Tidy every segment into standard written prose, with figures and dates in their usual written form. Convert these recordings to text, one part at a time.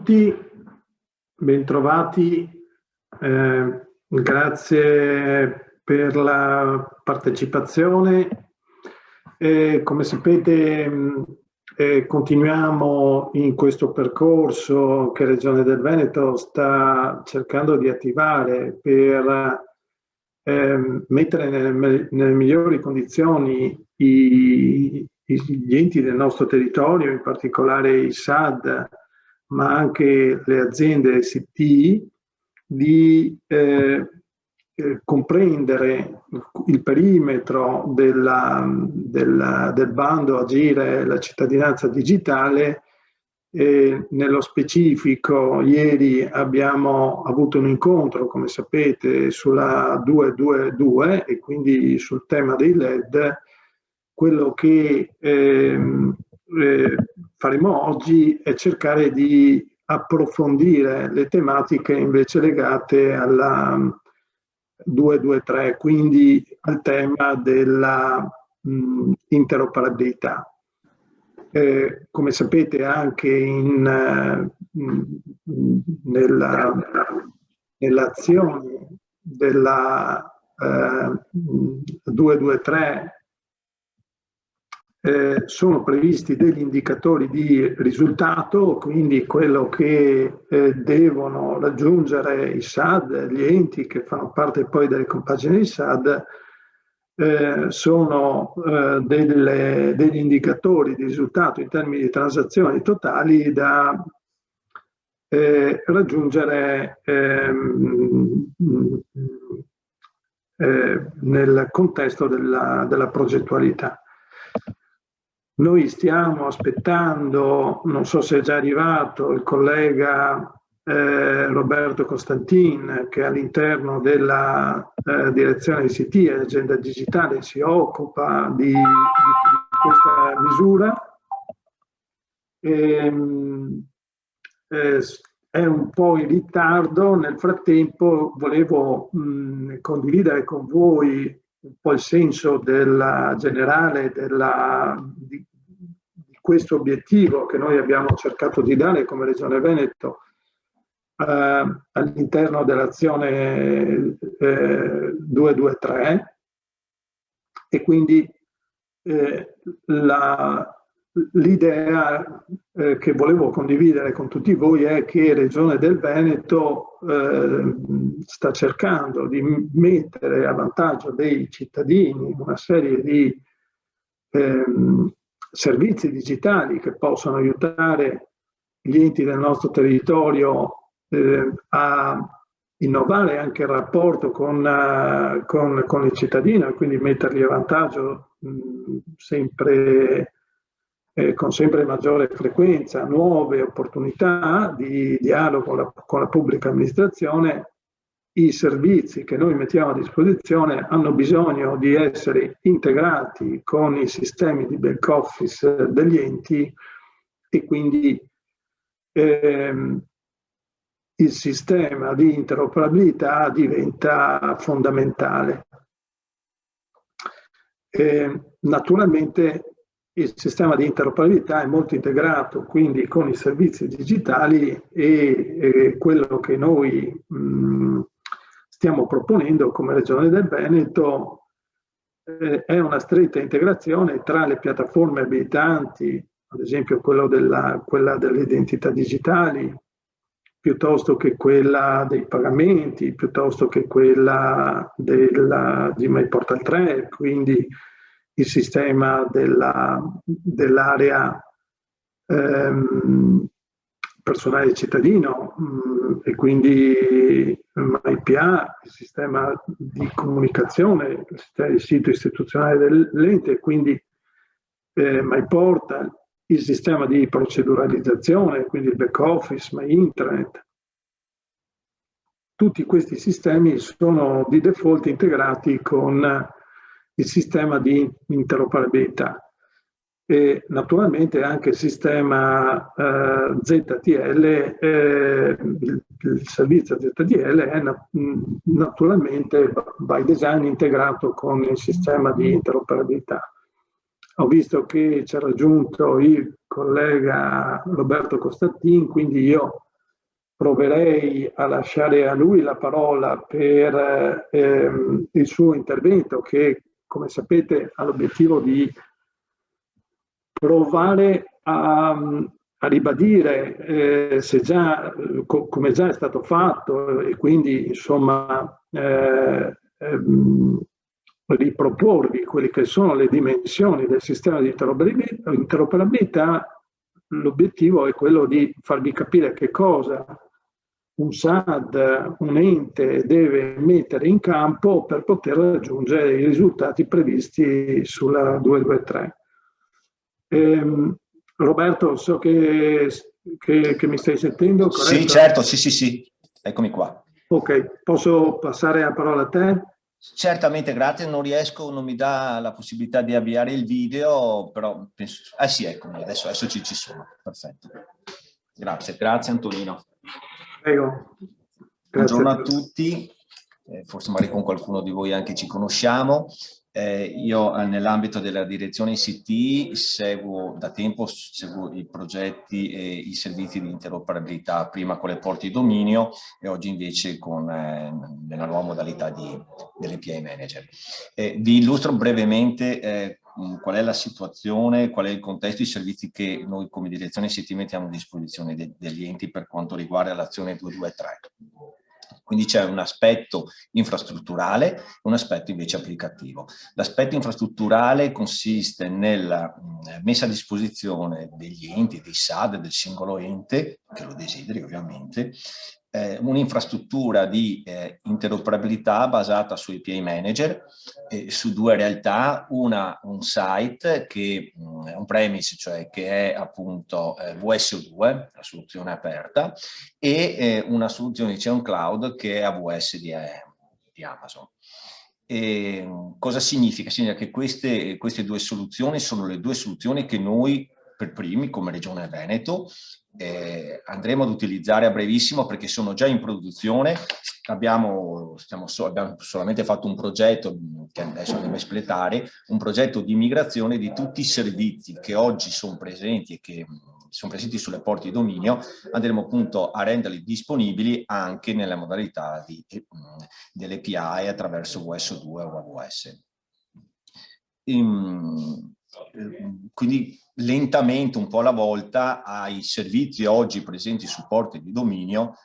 tutti, bentrovati, grazie per la partecipazione. Come sapete continuiamo in questo percorso che Regione del Veneto sta cercando di attivare per mettere nelle migliori condizioni gli enti del nostro territorio, in particolare i SAD, ma anche le aziende ICT, di comprendere il perimetro del bando Agire la cittadinanza digitale. Nello specifico, ieri abbiamo avuto un incontro, come sapete, sulla 222 e quindi sul tema dei LED. Quello che faremo oggi è cercare di approfondire le tematiche invece legate alla 223, quindi al tema della interoperabilità. Come sapete anche nell'azione della 223 sono previsti degli indicatori di risultato, quindi quello che devono raggiungere i SAD, gli enti che fanno parte poi delle compagini di SAD, sono degli indicatori di risultato in termini di transazioni totali da raggiungere nel contesto della progettualità. Noi stiamo aspettando, non so se è già arrivato, il collega Roberto Costantin, che all'interno della direzione ICT e agenda digitale si occupa di questa misura. È un po' in ritardo. Nel frattempo volevo condividere con voi un po' il senso generale di questo obiettivo che noi abbiamo cercato di dare come Regione Veneto all'interno dell'azione 223, e quindi l'idea che volevo condividere con tutti voi è che Regione del Veneto sta cercando di mettere a vantaggio dei cittadini una serie di servizi digitali che possono aiutare gli enti del nostro territorio a innovare anche il rapporto con il cittadino e quindi metterli a vantaggio con sempre maggiore frequenza, nuove opportunità di dialogo con la pubblica amministrazione. I servizi che noi mettiamo a disposizione hanno bisogno di essere integrati con i sistemi di back office degli enti e quindi il sistema di interoperabilità diventa fondamentale. Naturalmente il sistema di interoperabilità è molto integrato quindi con i servizi digitali e quello che noi stiamo proponendo come Regione del Veneto è una stretta integrazione tra le piattaforme abilitanti, ad esempio quella delle identità digitali, piuttosto che quella dei pagamenti, piuttosto che quella di MyPortal 3, quindi il sistema dell'area personale cittadino e quindi MyPA, il sistema di comunicazione, il sito istituzionale dell'ente, e quindi MyPortal, il sistema di proceduralizzazione, quindi il back office, MyIntranet. Tutti questi sistemi sono di default integrati con il sistema di interoperabilità e naturalmente anche il sistema ZTL, il servizio ZTL è naturalmente by design integrato con il sistema di interoperabilità. Ho visto che ci ha raggiunto il collega Roberto Costantin, quindi io proverei a lasciare a lui la parola per il suo intervento, che come sapete ha l'obiettivo di provare a ribadire, come già è stato fatto, e quindi insomma riproporvi quelle che sono le dimensioni del sistema di interoperabilità. L'obiettivo è quello di farvi capire che cosa un SAD, un ente, deve mettere in campo per poter raggiungere i risultati previsti sulla 223. Roberto, so che mi stai sentendo, corretto? Sì, certo, sì, eccomi qua. Ok, posso passare la parola a te? Certamente, grazie, non mi dà la possibilità di avviare il video, però penso... sì, eccomi, adesso ci sono, perfetto. Grazie Antonino. Prego. Buongiorno a tutti, forse magari con qualcuno di voi anche ci conosciamo. Io nell'ambito della direzione ICT seguo da tempo i progetti e i servizi di interoperabilità, prima con le porte di dominio e oggi invece nella nuova modalità dell'API Manager. Vi illustro brevemente qual è la situazione, qual è il contesto, i servizi che noi come direzione ICT mettiamo a disposizione degli enti per quanto riguarda l'azione 223. Quindi c'è un aspetto infrastrutturale e un aspetto invece applicativo. L'aspetto infrastrutturale consiste nella messa a disposizione degli enti, dei SAD, del singolo ente, che lo desideri ovviamente, un'infrastruttura di interoperabilità basata su API Manager, su due realtà, un site che è un premise, cioè che è appunto VSO2, la soluzione aperta, e una soluzione di un cloud che è AWS di Amazon. Cosa significa? Significa che queste due soluzioni sono le due soluzioni che noi per primi come Regione Veneto andremo ad utilizzare a brevissimo, perché sono già in produzione. Abbiamo solamente fatto un progetto che adesso andiamo a espletare, un progetto di migrazione di tutti i servizi che oggi sono presenti e che sono presenti sulle porte di dominio. Andremo appunto a renderli disponibili anche nella modalità delle API attraverso VSO2 o AWS. Quindi lentamente, un po' alla volta, ai servizi oggi presenti su porte di dominio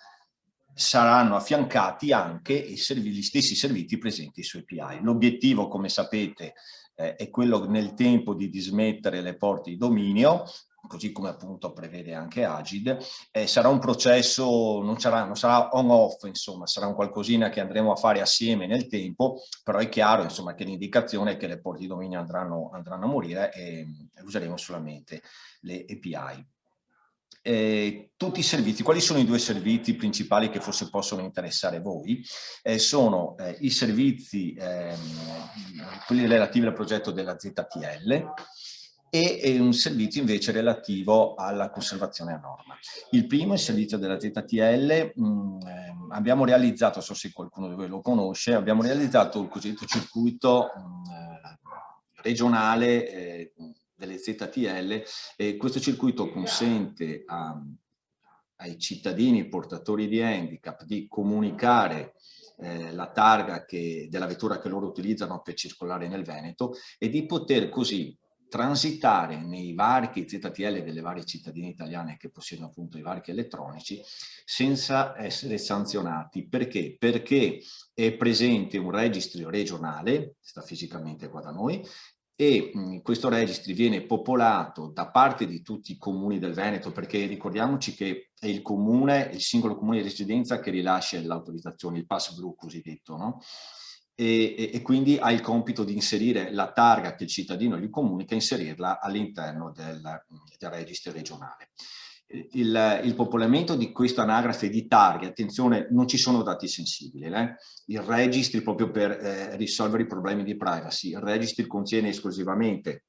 saranno affiancati anche gli stessi servizi presenti su API. L'obiettivo, come sapete, è quello nel tempo di dismettere le porte di dominio, così come appunto prevede anche Agid. Sarà un processo, non sarà on-off, insomma, sarà un qualcosina che andremo a fare assieme nel tempo, però è chiaro, insomma, che l'indicazione è che le porte di dominio andranno a morire e useremo solamente le API. Tutti i servizi, quali sono i due servizi principali che forse possono interessare voi? Sono i servizi, quelli relativi al progetto della ZTL, e un servizio invece relativo alla conservazione a norma. Il primo, il servizio della ZTL, abbiamo realizzato, so se qualcuno di voi lo conosce, abbiamo realizzato il cosiddetto circuito regionale delle ZTL, e questo circuito consente ai cittadini portatori di handicap di comunicare la targa della vettura che loro utilizzano per circolare nel Veneto e di poter così transitare nei varchi ZTL delle varie cittadine italiane che possiedono appunto i varchi elettronici senza essere sanzionati. Perché? Perché è presente un registro regionale, sta fisicamente qua da noi, e questo registro viene popolato da parte di tutti i comuni del Veneto, perché ricordiamoci che è il singolo comune di residenza che rilascia l'autorizzazione, il pass blu cosiddetto, no? E quindi ha il compito di inserire la targa che il cittadino gli comunica, inserirla all'interno del registro regionale. Il popolamento di questa anagrafe di targhe, attenzione, non ci sono dati sensibili, il registry proprio per risolvere i problemi di privacy, il registry contiene esclusivamente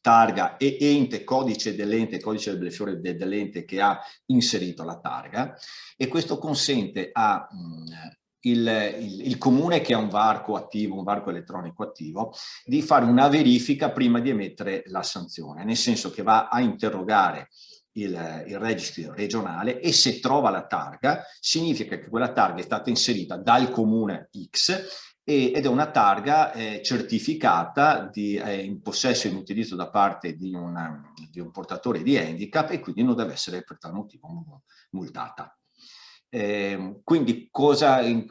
targa e ente, codice dell'ente, codice del fiore dell'ente che ha inserito la targa, e questo consente a il comune che ha un varco attivo, un varco elettronico attivo, di fare una verifica prima di emettere la sanzione, nel senso che va a interrogare il registro regionale, e se trova la targa significa che quella targa è stata inserita dal comune X ed è una targa certificata in possesso e in utilizzo da parte di un portatore di handicap, e quindi non deve essere per tal motivo multata. Quindi come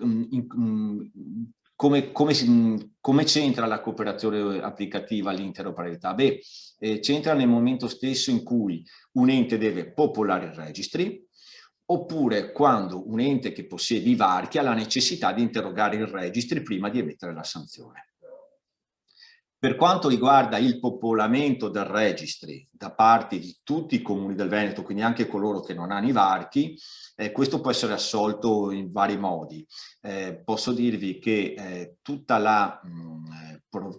c'entra la cooperazione applicativa all'interoperabilità? Beh, c'entra nel momento stesso in cui un ente deve popolare i registri, oppure quando un ente che possiede i varchi ha la necessità di interrogare i registri prima di emettere la sanzione. Per quanto riguarda il popolamento del registri da parte di tutti i comuni del Veneto, quindi anche coloro che non hanno i varchi, questo può essere assolto in vari modi. Posso dirvi che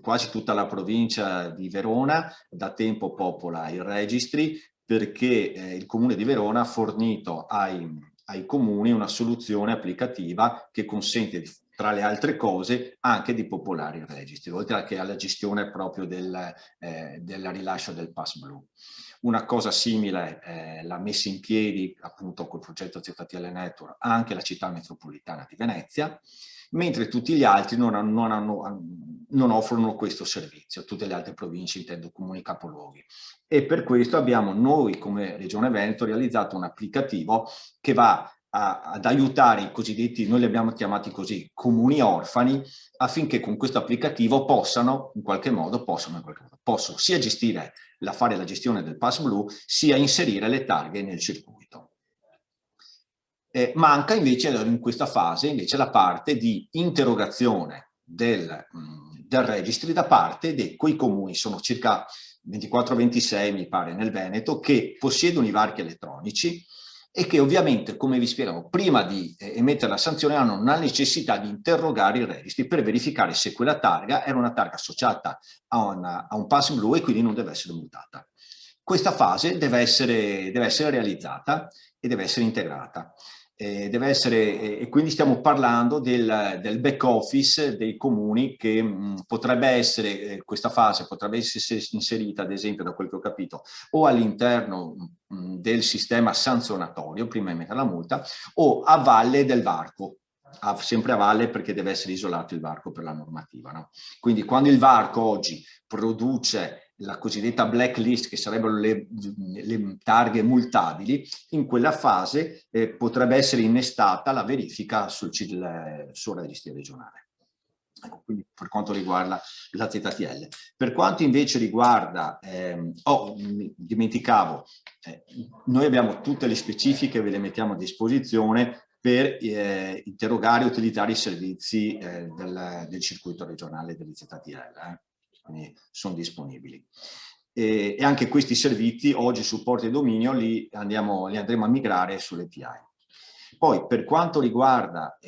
quasi tutta la provincia di Verona da tempo popola i registri, perché il comune di Verona ha fornito ai comuni una soluzione applicativa che consente, tra le altre cose, anche di popolare i registri, oltre che alla gestione proprio del rilascio del pass blu. Una cosa simile l'ha messa in piedi appunto col progetto ZTL Network anche la città metropolitana di Venezia, mentre tutti gli altri non offrono questo servizio, tutte le altre province, intendo comuni capoluoghi. E per questo abbiamo noi come Regione Veneto realizzato un applicativo che va ad aiutare i cosiddetti, noi li abbiamo chiamati così, comuni orfani, affinché con questo applicativo possano sia fare la gestione del pass blu, sia inserire le targhe nel circuito. Manca invece in questa fase la parte di interrogazione del registri da parte di quei comuni, sono circa 24-26 mi pare nel Veneto, che possiedono i varchi elettronici e che ovviamente, come vi spiegavo, prima di emettere la sanzione hanno la necessità di interrogare i registri per verificare se quella targa era una targa associata a un pass blu e quindi non deve essere multata. Questa fase deve essere realizzata e deve essere integrata. E quindi stiamo parlando del back office dei comuni che potrebbe essere, questa fase potrebbe essere inserita, ad esempio, da quel che ho capito, o all'interno del sistema sanzionatorio prima di mettere la multa, o a valle del varco, sempre a valle, perché deve essere isolato il varco per la normativa, no? Quindi quando il varco oggi produce la cosiddetta blacklist, che sarebbero le targhe multabili, in quella fase potrebbe essere innestata la verifica sul registro regionale. Ecco, quindi per quanto riguarda la ZTL. Per quanto invece riguarda, dimenticavo, noi abbiamo tutte le specifiche, ve le mettiamo a disposizione per interrogare e utilizzare i servizi del circuito regionale delle ZTL. Quindi sono disponibili. E anche questi servizi oggi supporto e dominio li andremo a migrare sull'API. Poi per quanto riguarda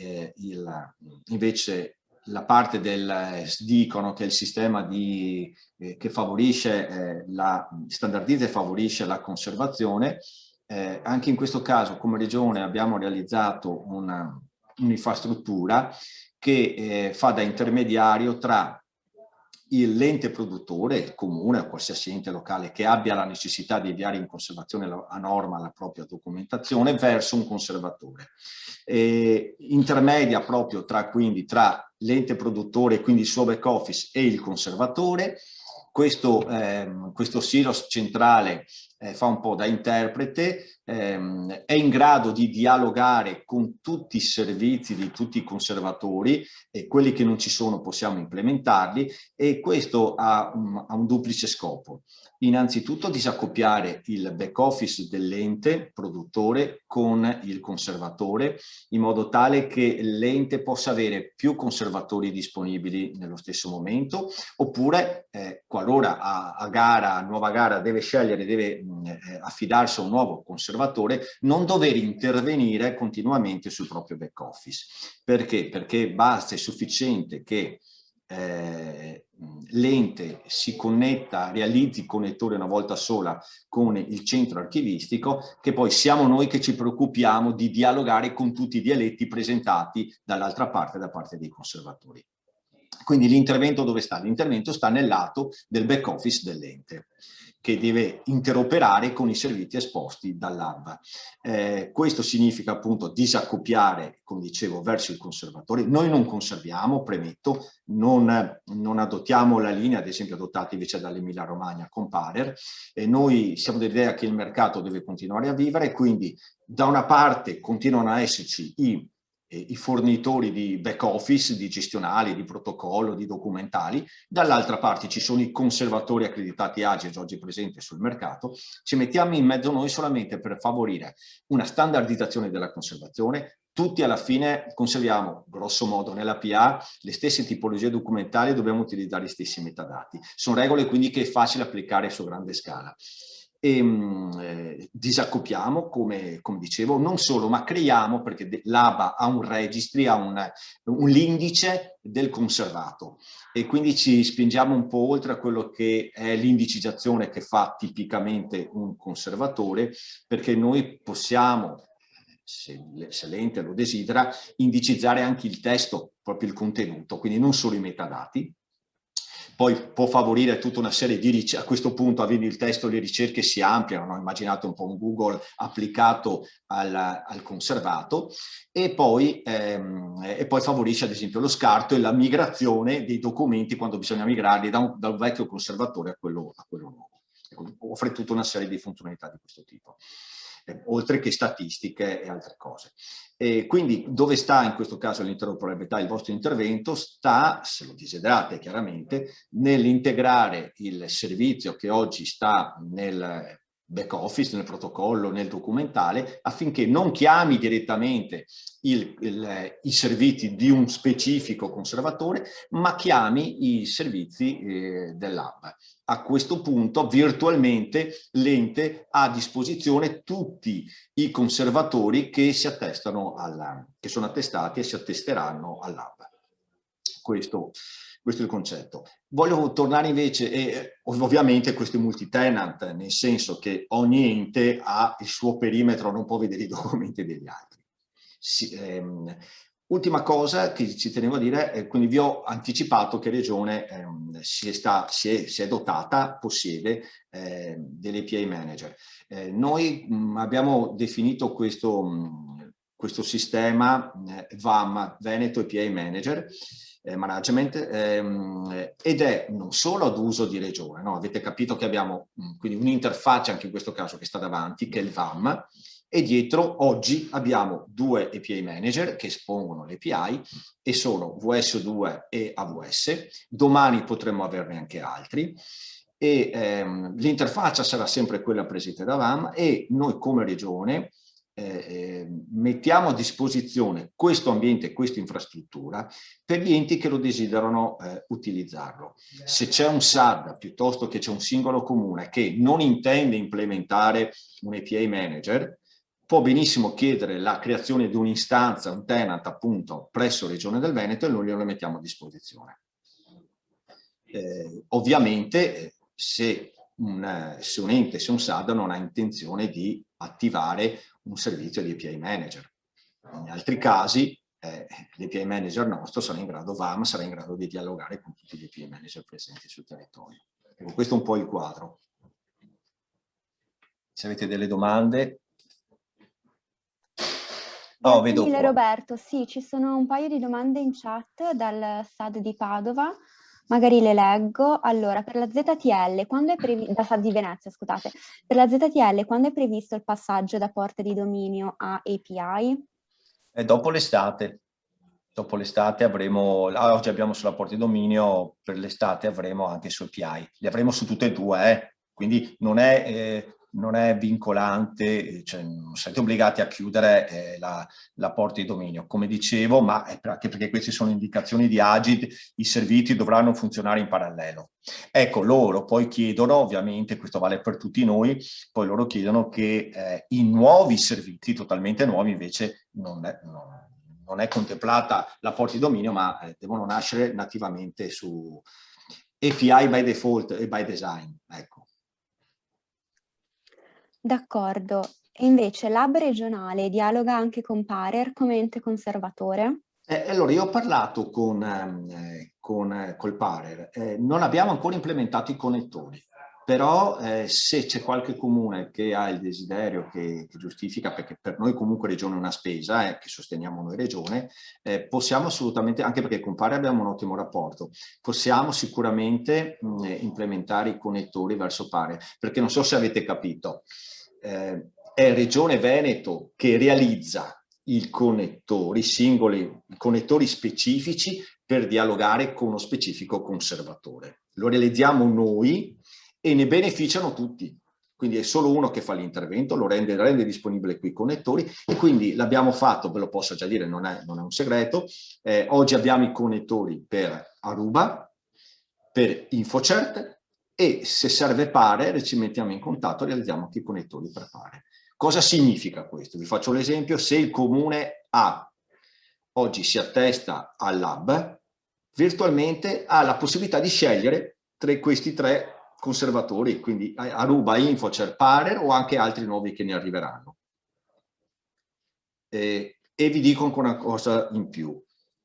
invece la parte del SDICON, che è il sistema che favorisce standardizza e favorisce la conservazione, anche in questo caso come Regione abbiamo realizzato un'infrastruttura che fa da intermediario tra l'ente produttore, il comune o qualsiasi ente locale che abbia la necessità di inviare in conservazione a norma la propria documentazione verso un conservatore. Intermedia proprio tra l'ente produttore, quindi il suo back office, e il conservatore. Questo silos centrale fa un po' da interprete, è in grado di dialogare con tutti i servizi di tutti i conservatori, e quelli che non ci sono possiamo implementarli, e questo ha un duplice scopo. Innanzitutto disaccoppiare il back office dell'ente produttore con il conservatore, in modo tale che l'ente possa avere più conservatori disponibili nello stesso momento, oppure qualora a nuova gara deve affidarsi a un nuovo conservatore, non dover intervenire continuamente sul proprio back office. Perché? Perché basta, è sufficiente che l'ente si connetta, realizzi il connettore una volta sola con il centro archivistico, che poi siamo noi che ci preoccupiamo di dialogare con tutti i dialetti presentati dall'altra parte, da parte dei conservatori. Quindi l'intervento dove sta? L'intervento sta nel lato del back office dell'ente. che deve interoperare con i servizi esposti dall'hub. Questo significa appunto disaccoppiare, come dicevo, verso il conservatore. Noi non conserviamo, premetto, non adottiamo la linea, ad esempio, adottata invece dall'Emilia Romagna con Parer. Noi siamo dell'idea che il mercato deve continuare a vivere, quindi da una parte continuano a esserci i fornitori di back office, di gestionali, di protocollo, di documentali, dall'altra parte ci sono i conservatori accreditati Agile oggi presenti sul mercato. Ci mettiamo in mezzo noi solamente per favorire una standardizzazione della conservazione. Tutti alla fine conserviamo, grosso modo, nella PA le stesse tipologie documentali e dobbiamo utilizzare gli stessi metadati. Sono regole quindi che è facile applicare su grande scala. E disaccoppiamo, come dicevo, non solo, ma creiamo, perché l'ABA ha un registry, ha l'indice del conservato, e quindi ci spingiamo un po' oltre a quello che è l'indicizzazione che fa tipicamente un conservatore, perché noi possiamo, se l'ente lo desidera, indicizzare anche il testo, proprio il contenuto, quindi non solo i metadati. Poi può favorire tutta una serie di ricerche. A questo punto, avendo il testo, le ricerche si ampliano, no? Immaginate un po' un Google applicato al conservato, e poi favorisce ad esempio lo scarto e la migrazione dei documenti quando bisogna migrarli da un vecchio conservatore a quello nuovo. Offre tutta una serie di funzionalità di questo tipo, oltre che statistiche e altre cose. E quindi dove sta in questo caso l'interoperabilità? Il vostro intervento sta, se lo desiderate chiaramente, nell'integrare il servizio che oggi sta nel back office, nel protocollo, nel documentale, affinché non chiami direttamente i servizi di un specifico conservatore, ma chiami i servizi dell'hub. A questo punto virtualmente l'ente ha a disposizione tutti i conservatori che si attestano che sono attestati e si attesteranno all'hub. Questo è il concetto. Voglio tornare invece, e ovviamente questo è multi-tenant, nel senso che ogni ente ha il suo perimetro, non può vedere i documenti degli altri. Ultima cosa che ci tenevo a dire, quindi vi ho anticipato che Regione si è dotata, possiede dell'API Manager. Noi abbiamo definito questo sistema VAM, Veneto API Manager, Management, ed è non solo ad uso di Regione, no? Avete capito che abbiamo quindi un'interfaccia anche in questo caso che sta davanti, che è il VAM, e dietro oggi abbiamo due API Manager che espongono le API, e sono VS2 e AWS. Domani potremmo averne anche altri, e l'interfaccia sarà sempre quella presente da VAM, e noi come Regione mettiamo a disposizione questo ambiente, questa infrastruttura per gli enti che lo desiderano utilizzarlo. Se c'è un SAD piuttosto che c'è un singolo comune che non intende implementare un API Manager, può benissimo chiedere la creazione di un'istanza, un tenant appunto presso Regione del Veneto, e noi glielo mettiamo a disposizione. Ovviamente se un ente, se un SAD non ha intenzione di attivare un servizio di API Manager. In altri casi l'API Manager nostro sarà in grado, VAM sarà in grado di dialogare con tutti gli API Manager presenti sul territorio. Ecco, questo è un po' il quadro. Se avete delle domande. Grazie mille Roberto, sì, ci sono un paio di domande in chat dal SAD di Padova, magari le leggo. Allora, per la ZTL, quando è previsto, da SAD di Venezia, scusate, per la ZTL, quando è previsto il passaggio da porte di dominio a API? Dopo l'estate. Dopo l'estate avremo, oggi abbiamo sulla porta di dominio, per l'estate avremo anche su API. Li avremo su tutte e due, quindi non è vincolante, cioè non siete obbligati a chiudere la porta di dominio, come dicevo, ma è anche perché queste sono indicazioni di Agile, i servizi dovranno funzionare in parallelo. Ecco, loro poi chiedono, ovviamente questo vale per tutti noi, poi loro chiedono che i nuovi servizi, totalmente nuovi, invece non è contemplata la porta di dominio, ma devono nascere nativamente su API by default e by design, ecco. D'accordo. E invece l'hub regionale dialoga anche con Parer come ente conservatore? Allora, io ho parlato col Parer, non abbiamo ancora implementato i connettori, però se c'è qualche comune che ha il desiderio che giustifica, perché per noi comunque Regione è una spesa, che sosteniamo noi Regione, possiamo assolutamente, anche perché con Pare abbiamo un ottimo rapporto, possiamo sicuramente implementare i connettori verso Pare, perché non so se avete capito, è Regione Veneto che realizza i singoli connettori specifici per dialogare con uno specifico conservatore. Lo realizziamo noi e ne beneficiano tutti. Quindi è solo uno che fa l'intervento, lo rende disponibile qui i connettori, e quindi l'abbiamo fatto, ve lo posso già dire, non è un segreto. Oggi abbiamo i connettori per Aruba, per InfoCert, e se serve Pare ci mettiamo in contatto e realizziamo anche i connettori per Pare. Cosa significa questo? Vi faccio l'esempio: se il comune A oggi si attesta all'hub, virtualmente ha la possibilità di scegliere tra questi 3 conservatori, quindi Aruba, InfoCert, Pare, o anche altri nuovi che ne arriveranno. E vi dico ancora una cosa in più.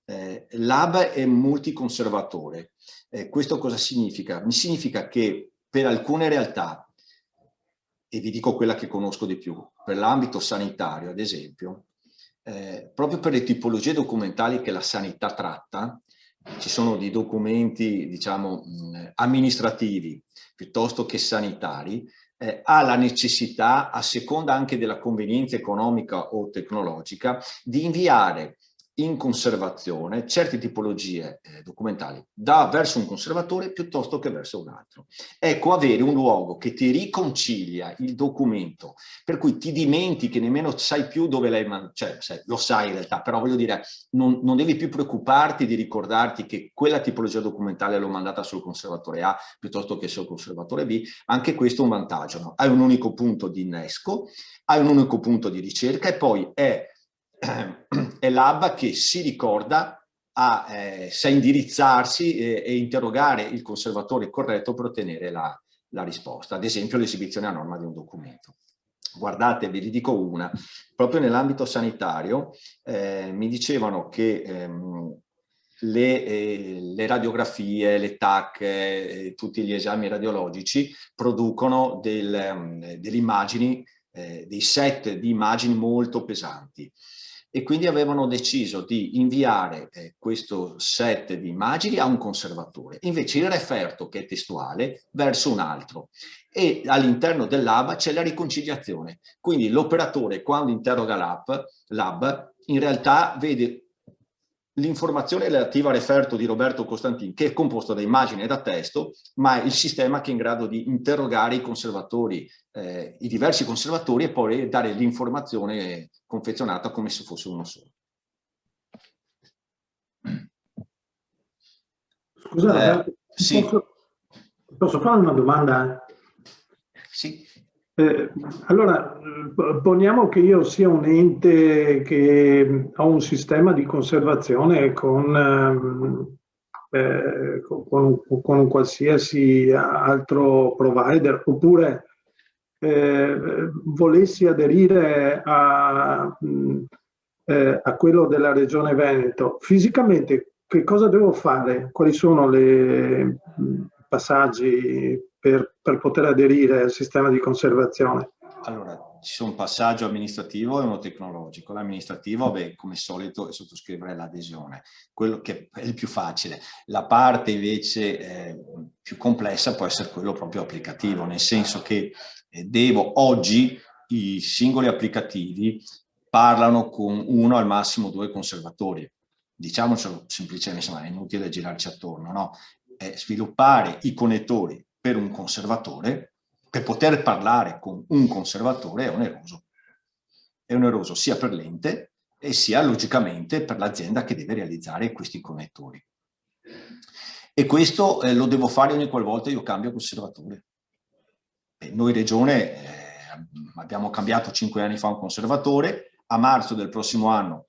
L'hub è multiconservatore. Questo cosa significa? Mi significa che per alcune realtà, e vi dico quella che conosco di più, per l'ambito sanitario ad esempio, proprio per le tipologie documentali che la sanità tratta, ci sono dei documenti, diciamo, amministrativi piuttosto che sanitari, ha la necessità, a seconda anche della convenienza economica o tecnologica, di inviare in conservazione certe tipologie documentali verso un conservatore piuttosto che verso un altro. Ecco, avere un luogo che ti riconcilia il documento, per cui ti dimentichi, nemmeno sai più dove l'hai mandato, cioè lo sai in realtà, però voglio dire, non devi più preoccuparti di ricordarti che quella tipologia documentale l'ho mandata sul conservatore A piuttosto che sul conservatore B. Anche questo è un vantaggio, no? Hai un unico punto di innesco, hai un unico punto di ricerca, e poi è l'hub che si ricorda sa indirizzarsi e interrogare il conservatore corretto per ottenere la risposta, ad esempio l'esibizione a norma di un documento. Guardate, ve ne dico una, proprio nell'ambito sanitario mi dicevano che le radiografie, le TAC, tutti gli esami radiologici producono delle immagini, dei set di immagini molto pesanti. E quindi avevano deciso di inviare questo set di immagini a un conservatore, invece il referto, che è testuale, verso un altro. E all'interno dell'hub c'è la riconciliazione. Quindi l'operatore, quando interroga l'hub, in realtà vede l'informazione relativa al referto di Roberto Costantin, che è composto da immagini e da testo, ma è il sistema che è in grado di interrogare i conservatori, i diversi conservatori, e poi dare l'informazione confezionata come se fosse uno solo. Scusa, sì. Posso fare una domanda? Sì. Allora, poniamo che io sia un ente che ha un sistema di conservazione con un qualsiasi altro provider, oppure volessi aderire a quello della Regione Veneto. Fisicamente che cosa devo fare? Quali sono i passaggi per poter aderire al sistema di conservazione? Allora, ci sono un passaggio amministrativo e uno tecnologico. L'amministrativo, come solito, è sottoscrivere l'adesione, quello che è il più facile. La parte invece più complessa può essere quello proprio applicativo, nel senso che oggi i singoli applicativi parlano con 1 al massimo 2 conservatori. Diciamocelo semplicemente, insomma, è inutile girarci attorno, no? Sviluppare i connettori per un conservatore, per poter parlare con un conservatore, è oneroso. È oneroso sia per l'ente e sia logicamente per l'azienda che deve realizzare questi connettori. E questo lo devo fare ogni qualvolta io cambio conservatore. Noi Regione abbiamo cambiato 5 anni fa un conservatore, a marzo del prossimo anno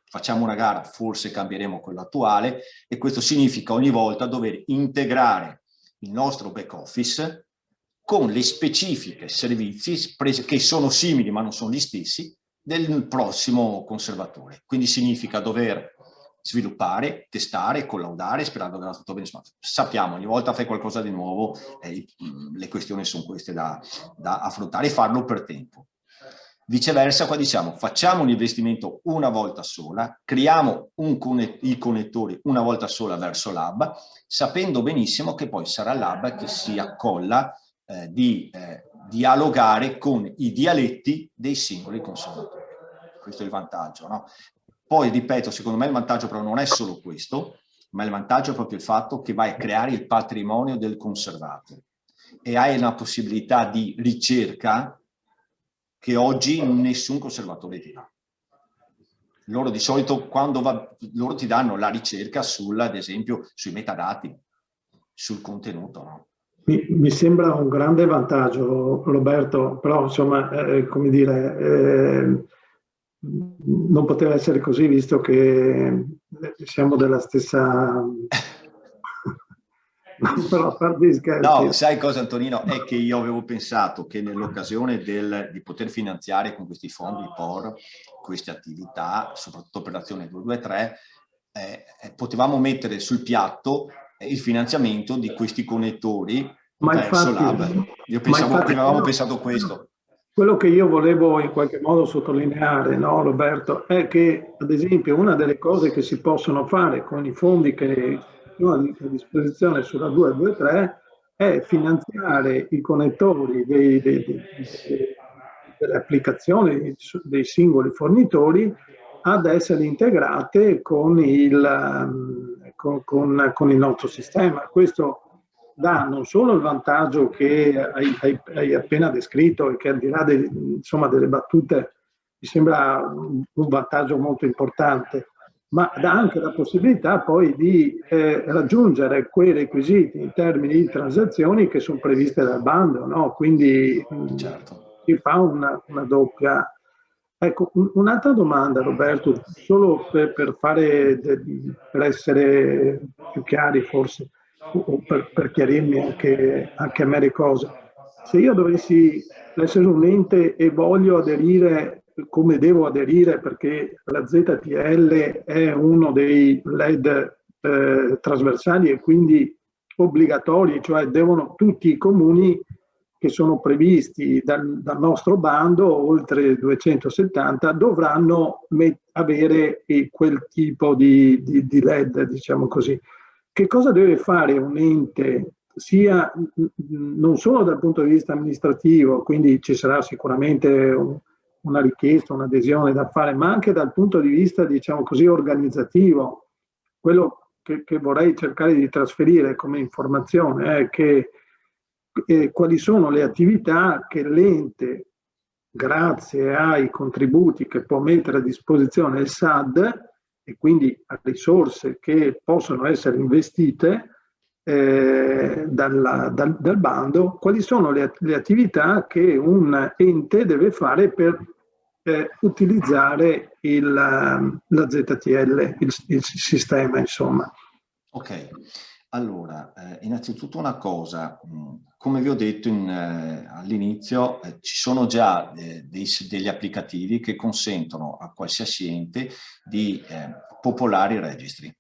facciamo una gara, forse cambieremo quello attuale, e questo significa ogni volta dover integrare il nostro back office con le specifiche servizi che sono simili ma non sono gli stessi del prossimo conservatore. Quindi significa dover sviluppare, testare, collaudare, sperando che vada tutto bene. Sappiamo, ogni volta fai qualcosa di nuovo, le questioni sono queste da affrontare e farlo per tempo. Viceversa, qua diciamo, facciamo un investimento una volta sola, creiamo i connettori una volta sola verso l'hub, sapendo benissimo che poi sarà l'hub che si accolla di dialogare con i dialetti dei singoli consumatori. Questo è il vantaggio, no? Poi, ripeto, secondo me il vantaggio però non è solo questo, ma il vantaggio è proprio il fatto che vai a creare il patrimonio del conservato e hai una possibilità di ricerca che oggi nessun conservatore ti dà. Loro di solito, loro ti danno la ricerca ad esempio, sui metadati, sul contenuto, no? Mi sembra un grande vantaggio, Roberto, però insomma, come dire, non poteva essere così visto che siamo della stessa... Però a parte gli scherzi. No, sai cosa, Antonino? È che io avevo pensato che nell'occasione di poter finanziare con questi fondi POR queste attività, soprattutto operazione 223, potevamo mettere sul piatto il finanziamento di questi connettori verso l'hub. Avevamo pensato questo. Quello che io volevo in qualche modo sottolineare, no, Roberto, è che ad esempio una delle cose che si possono fare con i fondi che sono a disposizione sulla 223 è finanziare i connettori delle applicazioni dei singoli fornitori ad essere integrate con il nostro sistema. Questo dà non solo il vantaggio che hai appena descritto e che al di là delle battute mi sembra un vantaggio molto importante, ma dà anche la possibilità poi di raggiungere quei requisiti in termini di transazioni che sono previste dal bando, no? Quindi si fa una doppia. Ecco, un'altra domanda, Roberto, solo per essere più chiari forse, o per chiarirmi anche a me le cose. Se io dovessi essere un ente e voglio aderire come devo aderire, perché la ZTL è uno dei LED trasversali e quindi obbligatori, cioè devono tutti i comuni che sono previsti dal nostro bando, oltre 270, dovranno avere quel tipo di LED, diciamo così. Che cosa deve fare un ente, sia non solo dal punto di vista amministrativo, quindi ci sarà sicuramente una richiesta, un'adesione da fare, ma anche dal punto di vista, diciamo così, organizzativo. Quello che vorrei cercare di trasferire come informazione è che quali sono le attività che l'ente, grazie ai contributi che può mettere a disposizione il SAD e quindi a risorse che possono essere investite dal bando, quali sono le attività che un ente deve fare per utilizzare la ZTL, il sistema, insomma. Ok, allora, innanzitutto una cosa, come vi ho detto all'inizio, ci sono già degli applicativi che consentono a qualsiasi ente di popolare i registri.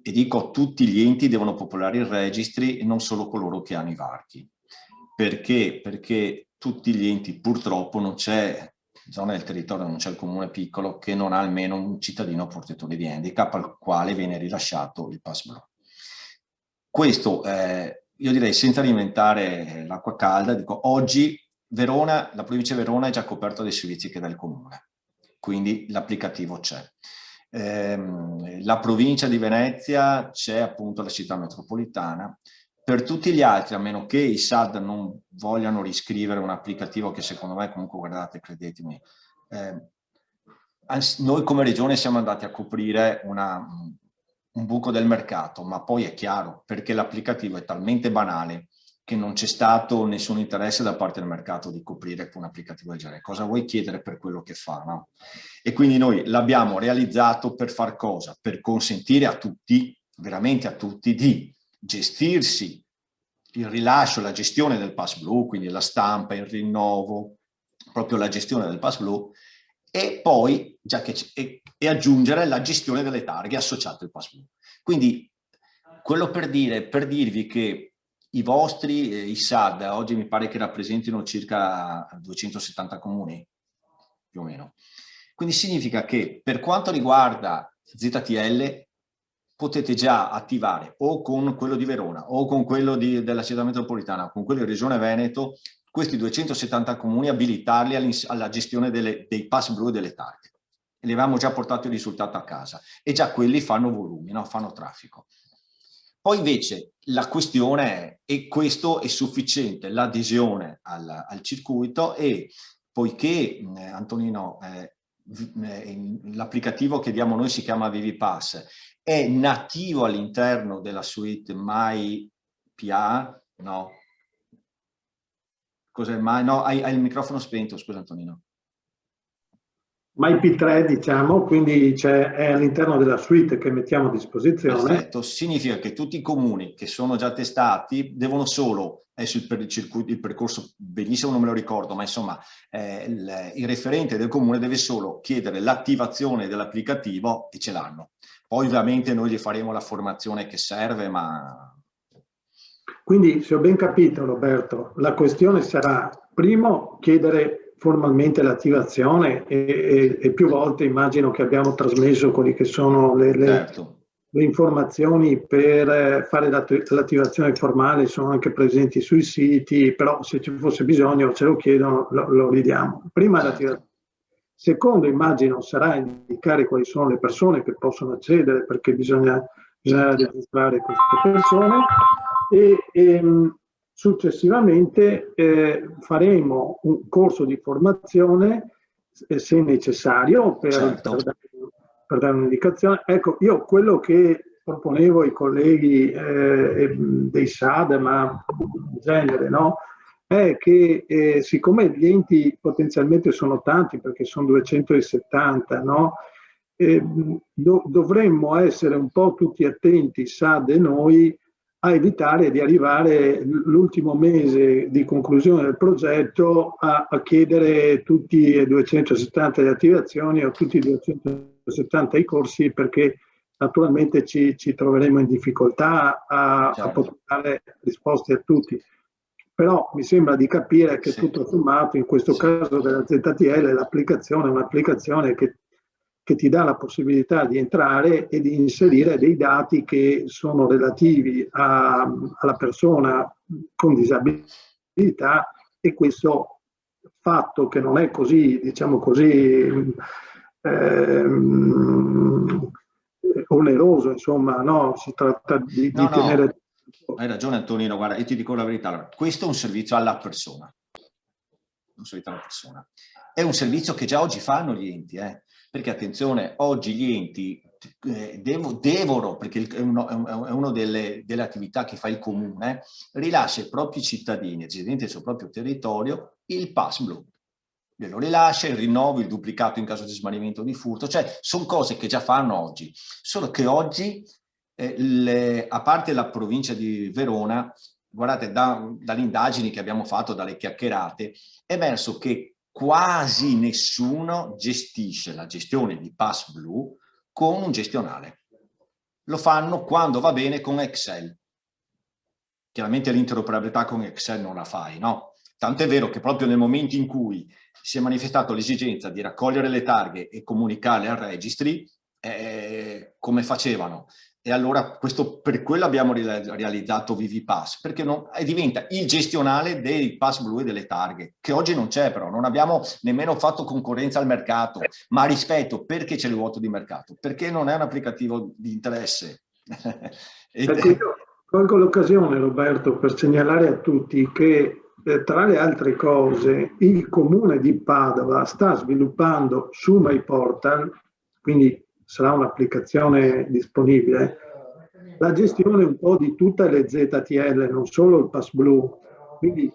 E dico, tutti gli enti devono popolare i registri e non solo coloro che hanno i varchi. Perché? Perché tutti gli enti, purtroppo, non c'è, in zona del territorio non c'è il comune piccolo che non ha almeno un cittadino portatore di handicap al quale viene rilasciato il pass blu. Questo, io direi, senza alimentare l'acqua calda, dico, oggi Verona, la provincia di Verona è già coperta dai servizi che dà il comune, quindi l'applicativo c'è. La provincia di Venezia c'è appunto la città metropolitana. Per tutti gli altri, a meno che i SAD non vogliano riscrivere un applicativo che secondo me comunque, guardate, credetemi, noi come regione siamo andati a coprire un buco del mercato, ma poi è chiaro, perché l'applicativo è talmente banale che non c'è stato nessun interesse da parte del mercato di coprire un applicativo del genere. Cosa vuoi chiedere per quello che fa, no? E quindi noi l'abbiamo realizzato per far cosa? Per consentire a tutti, veramente a tutti, di gestirsi il rilascio, la gestione del pass blu, quindi la stampa, il rinnovo, proprio la gestione del pass blu, e poi e aggiungere la gestione delle targhe associate al Pass Blu. Quindi quello per dirvi che i vostri, i SAD, oggi mi pare che rappresentino circa 270 comuni, più o meno. Quindi significa che per quanto riguarda ZTL potete già attivare o con quello di Verona o con quello della città metropolitana o con quello di Regione Veneto, questi 270 comuni, abilitarli alla gestione dei Pass Blu e delle targhe. E li avevamo già portato il risultato a casa e già quelli fanno volumi, no? Fanno traffico. Poi invece la questione è, e questo è sufficiente, l'adesione al circuito, e poiché Antonino, l'applicativo che diamo noi si chiama ViviPass, è nativo all'interno della suite MyPA, no? Cos'è mai? No, hai il microfono spento, scusa Antonino. MyP3 diciamo, quindi è all'interno della suite che mettiamo a disposizione. Perfetto, significa che tutti i comuni che sono già testati devono solo, adesso il percorso benissimo non me lo ricordo, ma insomma il referente del comune deve solo chiedere l'attivazione dell'applicativo e ce l'hanno. Poi ovviamente noi gli faremo la formazione che serve, ma... Quindi, se ho ben capito Roberto, la questione sarà, primo, chiedere formalmente l'attivazione e più volte immagino che abbiamo trasmesso quelli che sono Certo. le informazioni per fare l'attivazione formale, sono anche presenti sui siti, però se ci fosse bisogno ce lo chiedono, lo ridiamo. Prima l'attivazione. Secondo, immagino, sarà indicare quali sono le persone che possono accedere, perché bisogna registrare queste persone, e successivamente faremo un corso di formazione, se necessario, per dare un'indicazione. Ecco, io quello che proponevo ai colleghi dei SAD, ma in genere, no? È che siccome gli enti potenzialmente sono tanti, perché sono 270, no? Dovremmo essere un po' tutti attenti, SAD e noi, a evitare di arrivare l'ultimo mese di conclusione del progetto a chiedere tutti i 270 le attivazioni o tutti i 270 i corsi, perché naturalmente ci troveremo in difficoltà a poter dare risposte a tutti. Però mi sembra di capire che tutto sommato in questo caso della ZTL l'applicazione è un'applicazione che ti dà la possibilità di entrare e di inserire dei dati che sono relativi alla persona con disabilità, e questo fatto che non è così, diciamo così, oneroso, insomma, no? Si tratta di tenere... Hai ragione Antonino, guarda, io ti dico la verità, allora, questo è un servizio alla persona, un servizio alla persona. È un servizio che già oggi fanno gli enti, perché attenzione, oggi gli enti devono, perché è una delle attività che fa il comune, rilascia ai propri cittadini, residenti del suo proprio territorio, il Pass Blu. Glielo rilascia, il rinnovo, il duplicato in caso di smarrimento o di furto, cioè sono cose che già fanno oggi, solo che oggi, a parte la provincia di Verona, guardate, dalle indagini che abbiamo fatto, dalle chiacchierate, è emerso che quasi nessuno gestisce la gestione di Pass Blu con un gestionale. Lo fanno quando va bene con Excel. Chiaramente l'interoperabilità con Excel non la fai, no? Tanto è vero che proprio nel momento in cui si è manifestato l'esigenza di raccogliere le targhe e comunicarle al registry, come facevano? E allora per quello abbiamo realizzato ViviPass, perché diventa il gestionale dei Pass Blu e delle targhe, che oggi non c'è però, non abbiamo nemmeno fatto concorrenza al mercato, ma rispetto, perché c'è il vuoto di mercato? Perché non è un applicativo di interesse. Ecco, io colgo l'occasione, Roberto, per segnalare a tutti che tra le altre cose il comune di Padova sta sviluppando su MyPortal, quindi sarà un'applicazione disponibile, la gestione un po' di tutte le ZTL, non solo il Pass Blu, quindi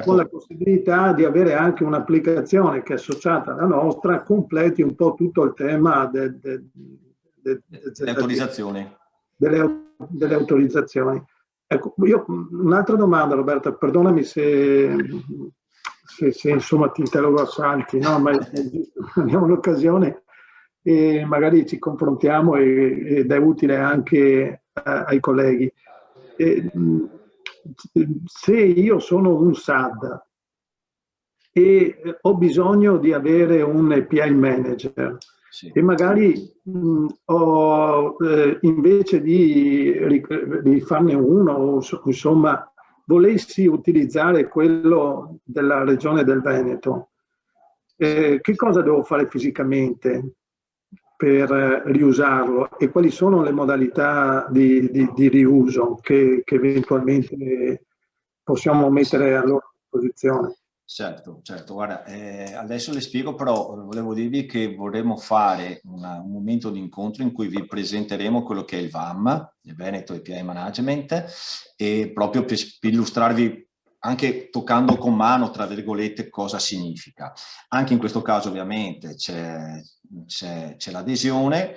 con la possibilità di avere anche un'applicazione che è associata alla nostra completi un po' tutto il tema delle autorizzazioni. Delle autorizzazioni. Ecco, io un'altra domanda, Roberta, perdonami se insomma ti interrogo a salti, no? Ma abbiamo l'occasione. e magari ci confrontiamo ed è utile anche ai colleghi. Se io sono un SAD e ho bisogno di avere un API manager, sì, e magari invece di farne uno, insomma, volessi utilizzare quello della regione del Veneto, che cosa devo fare fisicamente per riusarlo e quali sono le modalità di riuso che eventualmente possiamo mettere a loro disposizione? Certo, guarda, adesso le spiego, però volevo dirvi che vorremmo fare un momento di incontro in cui vi presenteremo quello che è il VAM, il Veneto API Management, e proprio per illustrarvi anche toccando con mano, tra virgolette, cosa significa. Anche in questo caso ovviamente c'è l'adesione,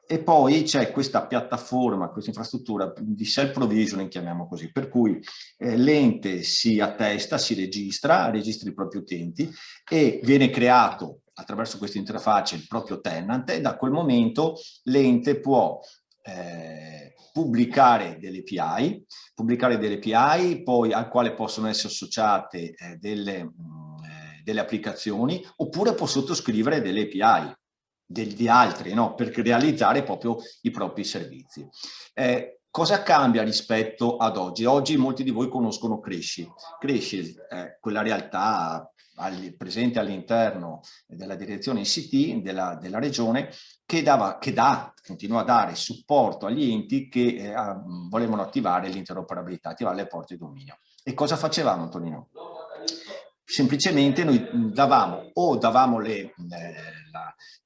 e poi c'è questa piattaforma, questa infrastruttura di self-provisioning, chiamiamo così, per cui l'ente si attesta, si registra i propri utenti e viene creato attraverso questa interfaccia il proprio tenant, e da quel momento l'ente può pubblicare delle API, poi al quale possono essere associate delle applicazioni, oppure può sottoscrivere delle API di altri, no? Per realizzare proprio i propri servizi. Cosa cambia rispetto ad oggi? Oggi molti di voi conoscono Cresci. Cresci è quella realtà presente all'interno della direzione ICT della regione che continua a dare supporto agli enti che volevano attivare l'interoperabilità, attivare le porte di dominio. E cosa facevamo, Antonino? Semplicemente noi davamo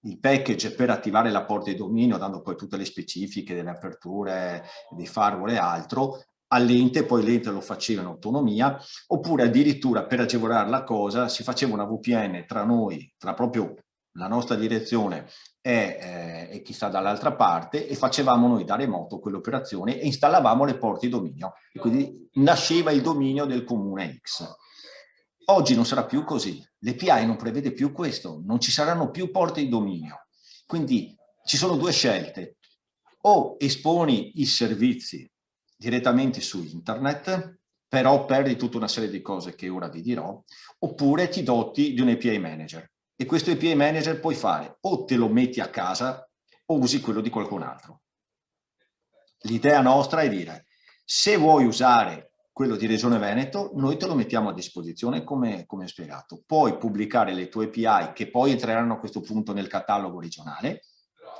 il package per attivare la porta di dominio, dando poi tutte le specifiche delle aperture, dei firewall e altro, all'ente, poi l'ente lo faceva in autonomia, oppure addirittura per agevolare la cosa si faceva una VPN tra noi, tra proprio la nostra direzione e chi sta dall'altra parte, e facevamo noi da remoto quell'operazione e installavamo le porte di dominio, e quindi nasceva il dominio del comune X. Oggi non sarà più così, l'API non prevede più questo, non ci saranno più porte di dominio. Quindi ci sono due scelte: o esponi i servizi direttamente su internet, però perdi tutta una serie di cose che ora vi dirò, oppure ti doti di un API manager. E questo API manager puoi fare o te lo metti a casa o usi quello di qualcun altro. L'idea nostra è dire: se vuoi usare quello di Regione Veneto, noi te lo mettiamo a disposizione come ho spiegato. Puoi pubblicare le tue API, che poi entreranno a questo punto nel catalogo regionale,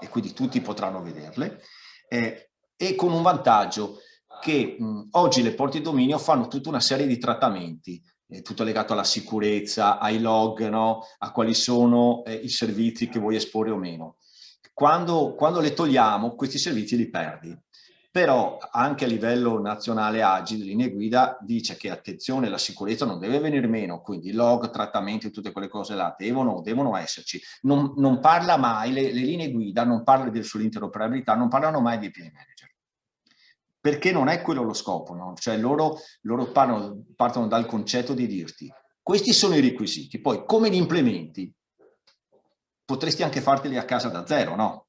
e quindi tutti potranno vederle, e con un vantaggio che oggi le porte di dominio fanno tutta una serie di trattamenti, tutto legato alla sicurezza, ai log, no? A quali sono i servizi che vuoi esporre o meno. Quando le togliamo, questi servizi li perdi. Però anche a livello nazionale AGI, linee guida, dice che attenzione, la sicurezza non deve venire meno, quindi log, trattamenti, tutte quelle cose là devono esserci. Non parla mai, le linee guida non parlano sull'interoperabilità, non parlano mai di API manager, perché non è quello lo scopo, no? Cioè loro partono dal concetto di dirti: questi sono i requisiti, poi come li implementi? Potresti anche farteli a casa da zero, no?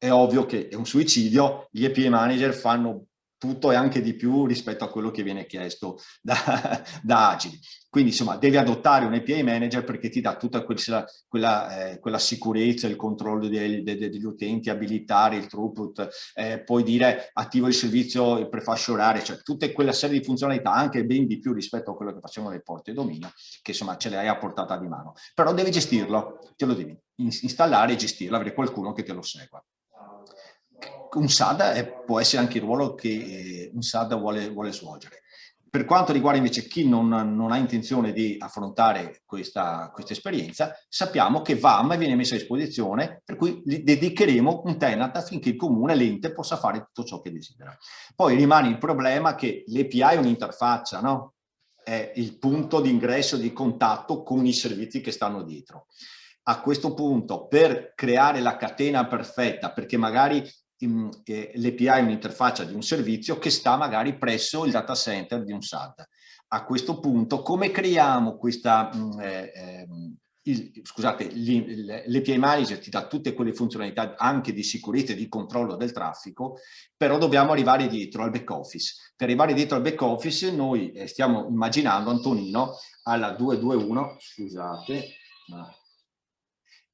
È ovvio che è un suicidio, gli API manager fanno tutto e anche di più rispetto a quello che viene chiesto da Agili. Quindi insomma devi adottare un API manager perché ti dà tutta quella sicurezza, il controllo degli utenti, abilitare il throughput, puoi dire attivo il servizio, il prefascio orario, cioè tutta quella serie di funzionalità, anche ben di più rispetto a quello che facevano le porte di dominio, che insomma ce le hai a portata di mano. Però devi gestirlo, te lo devi installare e gestirlo, avere qualcuno che te lo segua. Un SAD può essere anche il ruolo che un SAD vuole svolgere. Per quanto riguarda invece chi non ha intenzione di affrontare questa esperienza, sappiamo che VAM viene messo a disposizione, per cui gli dedicheremo un tenant affinché il comune, l'ente, possa fare tutto ciò che desidera. Poi rimane il problema che l'API è un'interfaccia, no? È il punto di ingresso, di contatto con i servizi che stanno dietro. A questo punto, per creare la catena perfetta, perché magari l'API è un'interfaccia di un servizio che sta magari presso il data center di un SAD. A questo punto, come creiamo questa scusate, l'API Manager ti dà tutte quelle funzionalità anche di sicurezza e di controllo del traffico, però dobbiamo arrivare dietro al back office. Per arrivare dietro al back office noi stiamo immaginando, Antonino, alla 221, scusate,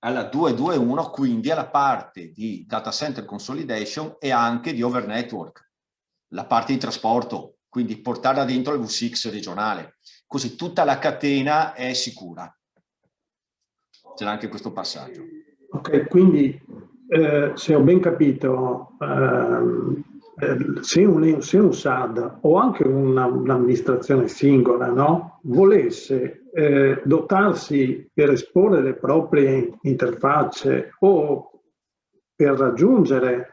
alla 221, quindi alla parte di data center consolidation e anche di over network, la parte di trasporto, quindi portarla dentro il V6 regionale, così tutta la catena è sicura. C'era anche questo passaggio. Ok, quindi se ho ben capito, se un SAD o anche un'amministrazione singola, no, volesse dotarsi per esporre le proprie interfacce o per raggiungere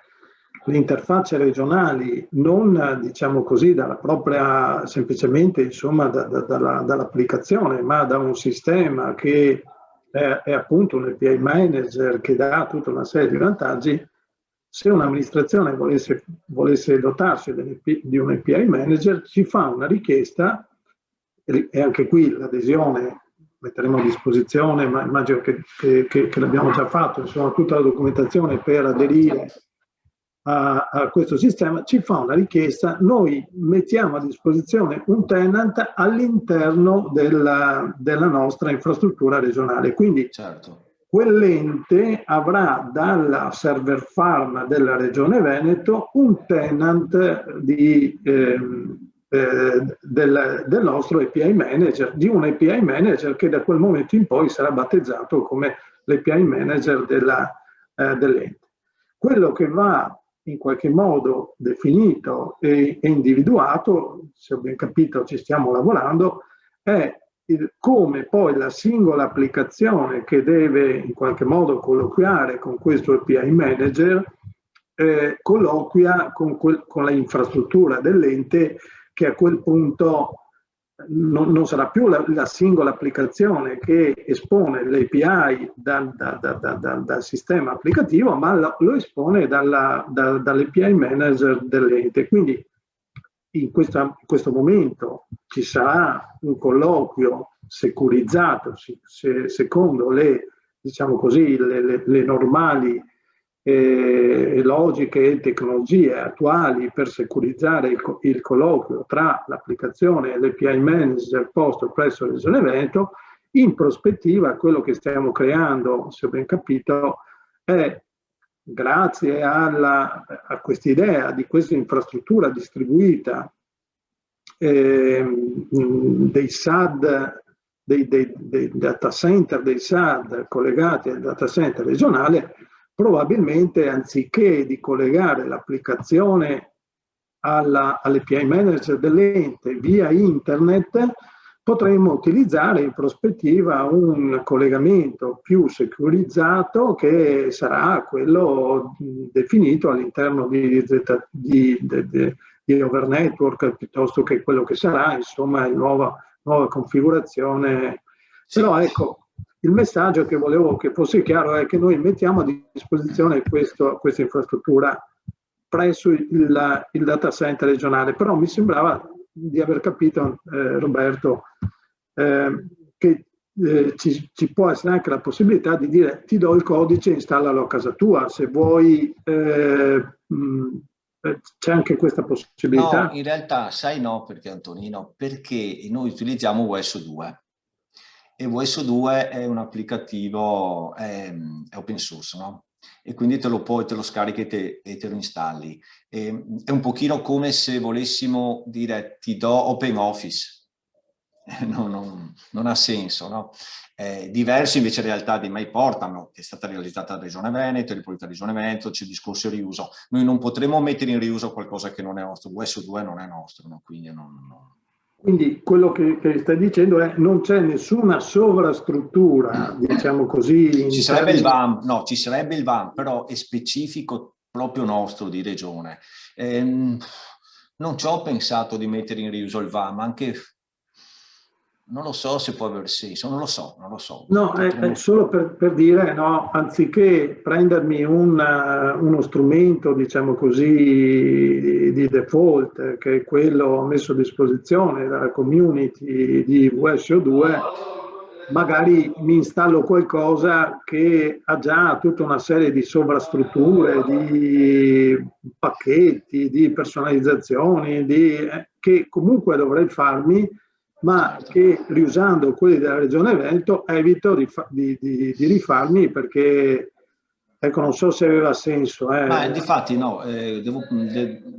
le interfacce regionali, non diciamo così dalla propria, semplicemente insomma dall'applicazione, ma da un sistema che è appunto un API Manager che dà tutta una serie di vantaggi. Se un'amministrazione volesse dotarsi di un API Manager, ci fa una richiesta, e anche qui l'adesione metteremo a disposizione, ma immagino che l'abbiamo già fatto, insomma tutta la documentazione per aderire a questo sistema, ci fa una richiesta, noi mettiamo a disposizione un tenant all'interno della nostra infrastruttura regionale. Quindi quell'ente avrà dalla server farm della Regione Veneto un tenant del nostro API Manager, di un API Manager che da quel momento in poi sarà battezzato come l'API Manager dell'ente. Quello che va in qualche modo definito e individuato, se ho ben capito ci stiamo lavorando, è come poi la singola applicazione che deve in qualche modo colloquiare con questo API Manager colloquia con la infrastruttura dell'ente, che a quel punto non sarà più la singola applicazione che espone l'API dal sistema applicativo, ma lo espone dall'API Manager dell'ente. Quindi in questo momento ci sarà un colloquio securizzato secondo diciamo così, le normali logiche e tecnologie attuali per securizzare il colloquio tra l'applicazione e l'API Manager posto presso la Regione Veneto. In prospettiva quello che stiamo creando, se ho ben capito, è grazie a questa idea di questa infrastruttura distribuita dei SAD, dei data center dei SAD collegati al data center regionale, probabilmente anziché di collegare l'applicazione all'API Manager dell'ente via internet, potremmo utilizzare in prospettiva un collegamento più securizzato che sarà quello definito all'interno di over network, piuttosto che quello che sarà insomma la nuova configurazione. Però ecco, il messaggio che volevo che fosse chiaro è che noi mettiamo a disposizione questa infrastruttura presso il data center regionale, però mi sembrava di aver capito, Roberto, che ci può essere anche la possibilità di dire ti do il codice, installalo a casa tua, se vuoi, c'è anche questa possibilità? No, in realtà sai no, perché Antonino, perché noi utilizziamo WS2 e WS2 è un applicativo, è open source, no? E quindi te lo scarichi e te lo installi. È un pochino come se volessimo dire ti do OpenOffice, non ha senso, no? Diverso invece in realtà di MyPortal, che è stata realizzata da Regione Veneto, riprodotta da Regione Veneto, c'è il discorso riuso. Noi non potremo mettere in riuso qualcosa che non è nostro, WS2 non è nostro, no? Quindi quello che stai dicendo è non c'è nessuna sovrastruttura, diciamo così. Ci sarebbe il VAM, no, ci sarebbe il VAM, però è specifico proprio nostro di regione. Non ci ho pensato di mettere in riuso il VAM, anche non lo so se può aver senso, non lo so. No, è solo per dire, no, anziché prendermi uno strumento, diciamo così, di default, che è quello messo a disposizione dalla community di WSO2, magari mi installo qualcosa che ha già tutta una serie di sovrastrutture, di pacchetti, di personalizzazioni, che comunque dovrei farmi, ma che riusando quelli della Regione Veneto evito di rifarmi perché, ecco, non so se aveva senso. Ma difatti no,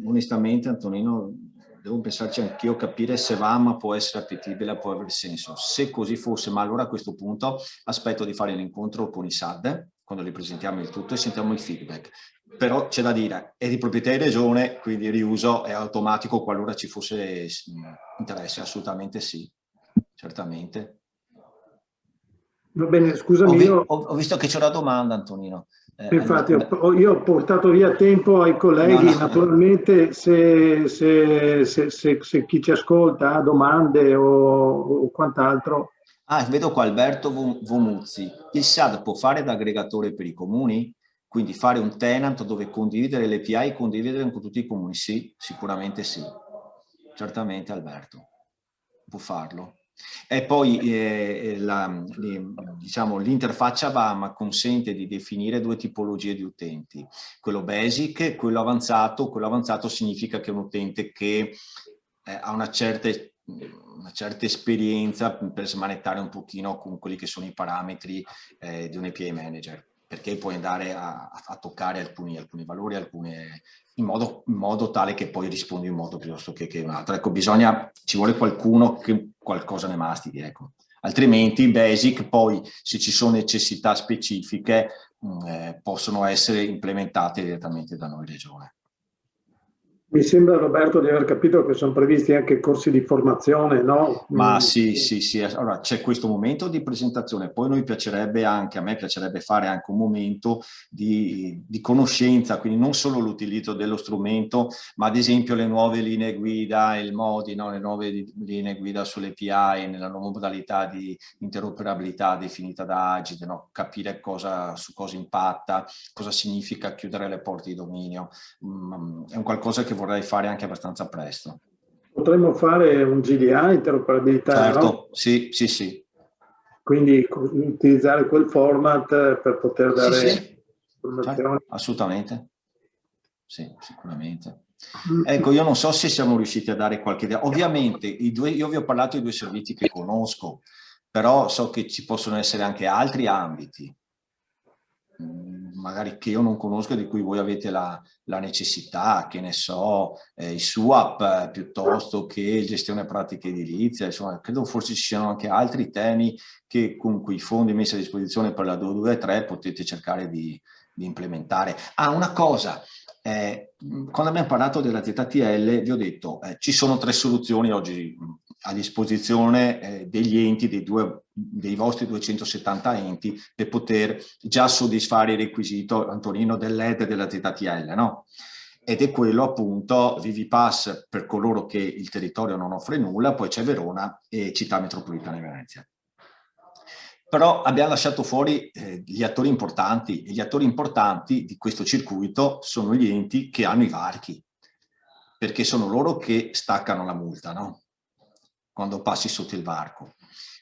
onestamente Antonino, devo pensarci anch'io, capire se VAM può essere appetibile, può avere senso. Se così fosse, ma allora a questo punto aspetto di fare l'incontro con i SAD, quando li presentiamo il tutto e sentiamo il feedback. Però c'è da dire, è di proprietà di regione, quindi il riuso è automatico qualora ci fosse interesse, assolutamente sì, certamente. Va bene, scusami, ho visto che c'è una domanda, Antonino. Infatti io ho portato via tempo ai colleghi, naturalmente se chi ci ascolta ha domande o quant'altro. Vedo qua Alberto Vomuzzi. Il SAD può fare da aggregatore per i comuni? Quindi fare un tenant dove condividere le API e condividere con tutti i comuni? Sì, sicuramente sì. Certamente Alberto, può farlo. E poi diciamo, l'interfaccia VAM consente di definire due tipologie di utenti, quello basic e quello avanzato. Quello avanzato significa che è un utente che ha una certa esperienza per smanettare un pochino con quelli che sono i parametri di un API manager, perché puoi andare a toccare alcuni valori, in modo tale che poi rispondi in un modo piuttosto che un altro. Ecco, ci vuole qualcuno che qualcosa ne mastichi, ecco. Altrimenti basic, poi se ci sono necessità specifiche possono essere implementate direttamente da noi regione. Mi sembra, Roberto, di aver capito che sono previsti anche corsi di formazione, no? Ma sì. Allora, c'è questo momento di presentazione, poi a me piacerebbe fare anche un momento di conoscenza, quindi non solo l'utilizzo dello strumento, ma ad esempio le nuove linee guida, il MODI, no? Le nuove linee guida sulle API, nella nuova modalità di interoperabilità definita da Agide, no? Capire su cosa impatta, cosa significa chiudere le porte di dominio. È un qualcosa che vorrei fare anche abbastanza presto. Potremmo fare un GDA, interoperabilità, certo, no? Sì. Quindi utilizzare quel format per poter dare informazioni. Certo, assolutamente. Sì, sicuramente. Ecco, io non so se siamo riusciti a dare qualche idea. Ovviamente, io vi ho parlato di due servizi che conosco, però so che ci possono essere anche altri ambiti, magari che io non conosco, di cui voi avete la necessità, che ne so, i SUAP piuttosto che gestione pratiche edilizia, insomma, credo forse ci siano anche altri temi che con quei fondi messi a disposizione per la 223 potete cercare di implementare. Una cosa, quando abbiamo parlato della ZTL vi ho detto ci sono 3 soluzioni oggi a disposizione degli enti, dei vostri 270 enti, per poter già soddisfare il requisito, Antonino, dell'ED e della ZTL, no? Ed è quello appunto Vivipass per coloro che il territorio non offre nulla, poi c'è Verona e Città Metropolitana di Venezia. Però abbiamo lasciato fuori gli attori importanti, e gli attori importanti di questo circuito sono gli enti che hanno i varchi, perché sono loro che staccano la multa, no? Quando passi sotto il varco.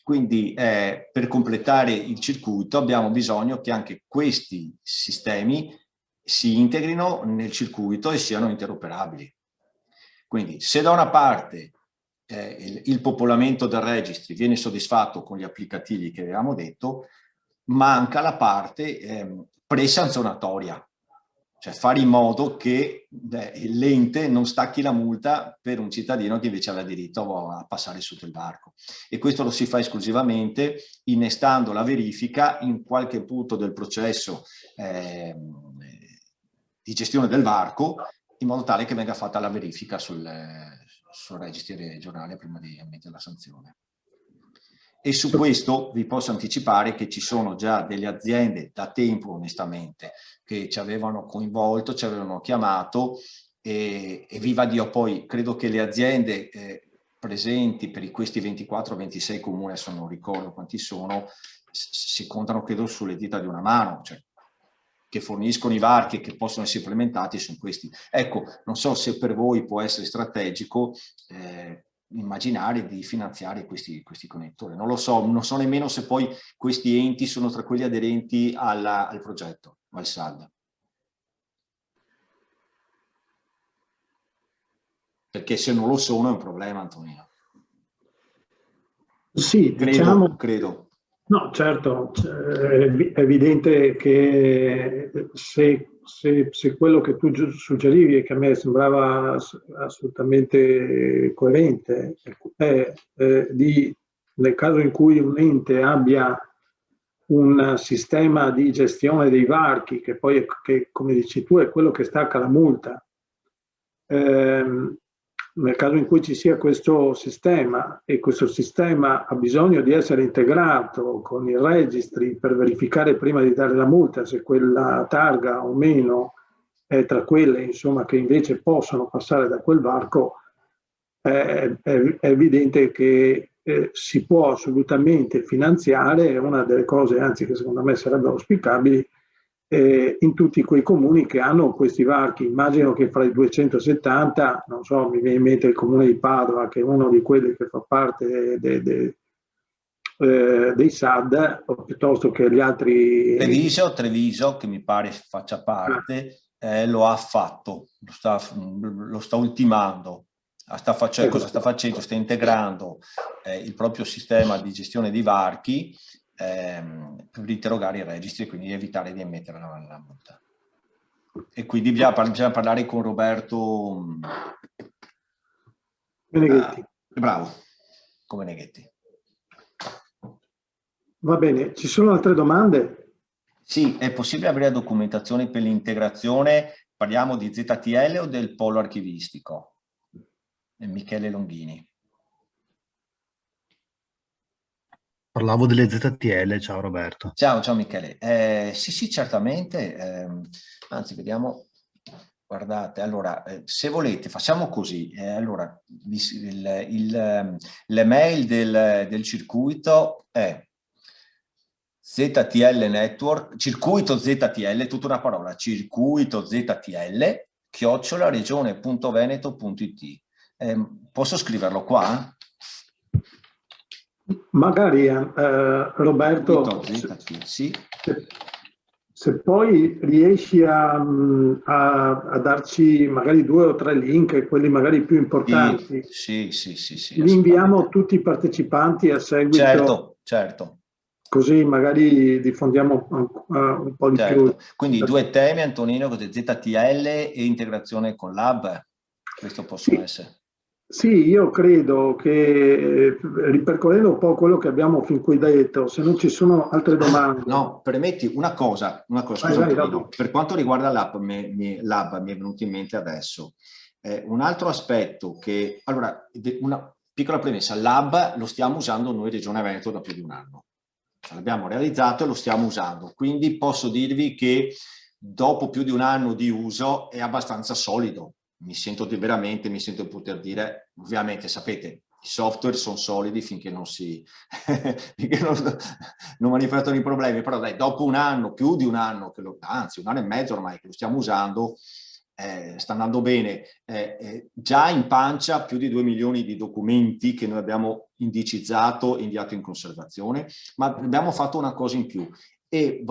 Quindi per completare il circuito abbiamo bisogno che anche questi sistemi si integrino nel circuito e siano interoperabili. Quindi se da una parte il popolamento del registry viene soddisfatto con gli applicativi che avevamo detto, manca la parte pre-sanzionatoria, cioè fare in modo che l'ente non stacchi la multa per un cittadino che invece aveva diritto a passare sotto il varco. E questo lo si fa esclusivamente innestando la verifica in qualche punto del processo di gestione del varco, in modo tale che venga fatta la verifica sul registro regionale prima di ammettere la sanzione. E su questo vi posso anticipare che ci sono già delle aziende da tempo, onestamente, che ci avevano coinvolto, ci avevano chiamato e viva Dio, poi credo che le aziende presenti per questi 24-26 comuni, adesso non ricordo quanti sono, si contano credo sulle dita di una mano, cioè che forniscono i varchi e che possono essere implementati sono questi. Ecco, non so se per voi può essere strategico immaginare di finanziare questi connettori. Non lo so, non so nemmeno se poi questi enti sono tra quelli aderenti al progetto, al SAD. Perché se non lo sono è un problema, Antonino. Sì, diciamo... Credo. No, certo, è evidente che se quello che tu suggerivi e che a me sembrava assolutamente coerente è nel caso in cui un ente abbia un sistema di gestione dei varchi, che poi, come dici tu, è quello che stacca la multa, nel caso in cui ci sia questo sistema e questo sistema ha bisogno di essere integrato con i registri per verificare prima di dare la multa se quella targa o meno è tra quelle, insomma, che invece possono passare da quel varco, è evidente che si può assolutamente finanziare, è una delle cose anzi che secondo me sarebbero auspicabili, in tutti quei comuni che hanno questi varchi. Immagino che fra i 270, non so, mi viene in mente il comune di Padova, che è uno di quelli che fa parte dei SAD, o piuttosto che gli altri... Treviso, che mi pare faccia parte, lo ha fatto, lo sta ultimando. Cosa sta facendo? Sta integrando il proprio sistema di gestione dei varchi per interrogare i registri e quindi evitare di emettere la multa. E quindi bisogna parlare con Roberto Meneghetti. Bravo, con Meneghetti. Va bene, ci sono altre domande? Sì, è possibile avere documentazione per l'integrazione? Parliamo di ZTL o del polo archivistico? Michele Longhini. Parlavo delle ZTL, ciao Roberto. Ciao Michele. Sì, certamente. Anzi, vediamo. Guardate, allora, se volete, facciamo così. Allora, l'email del circuito è ZTL Network, circuito ZTL, tutta una parola, circuito ZTL, @regione.veneto.it. Posso scriverlo qua? Magari Roberto, sì. se poi riesci a darci magari 2 o 3 link, quelli magari più importanti, sì, li inviamo a tutti i partecipanti a seguito. Certo. Così magari diffondiamo un po' di più. Quindi 2 temi, Antonino, ZTL e integrazione con Lab, questo possono essere. Sì, io credo che, ripercorrendo un po' quello che abbiamo fin qui detto, se non ci sono altre domande... No, permetti una cosa, scusa, per quanto riguarda Lab, mi è venuto in mente adesso. Un altro aspetto che... Allora, una piccola premessa, Lab lo stiamo usando noi Regione Veneto da più di un anno. L'abbiamo realizzato e lo stiamo usando, quindi posso dirvi che dopo più di un anno di uso è abbastanza solido. Mi sento di poter dire, ovviamente sapete, i software sono solidi finché non non manifestano i problemi, però dai, dopo un anno, più di un anno, anzi un anno e mezzo ormai che lo stiamo usando, sta andando bene. Già in pancia più di 2 milioni di documenti che noi abbiamo indicizzato e inviato in conservazione, ma abbiamo fatto una cosa in più. E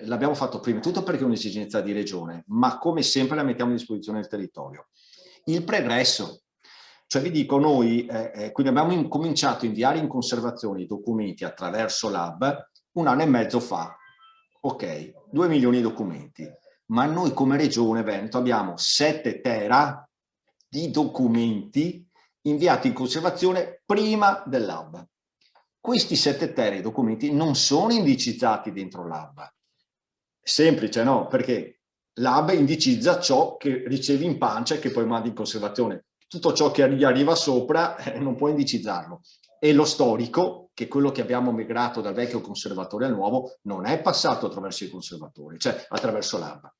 l'abbiamo fatto prima di tutto perché è un'esigenza di regione, ma come sempre la mettiamo a disposizione del territorio. Il pregresso, cioè vi dico noi, quindi abbiamo cominciato a inviare in conservazione i documenti attraverso Lab 1 anno e mezzo fa, ok, 2 milioni di documenti, ma noi come regione Veneto abbiamo 7 tera di documenti inviati in conservazione prima del Lab. Questi 7 tera di documenti non sono indicizzati dentro Lab. Semplice, no? Perché Lab indicizza ciò che ricevi in pancia e che poi mandi in conservazione. Tutto ciò che gli arriva sopra non puoi indicizzarlo. E lo storico, che è quello che abbiamo migrato dal vecchio conservatore al nuovo, non è passato attraverso i conservatori, cioè attraverso Lab.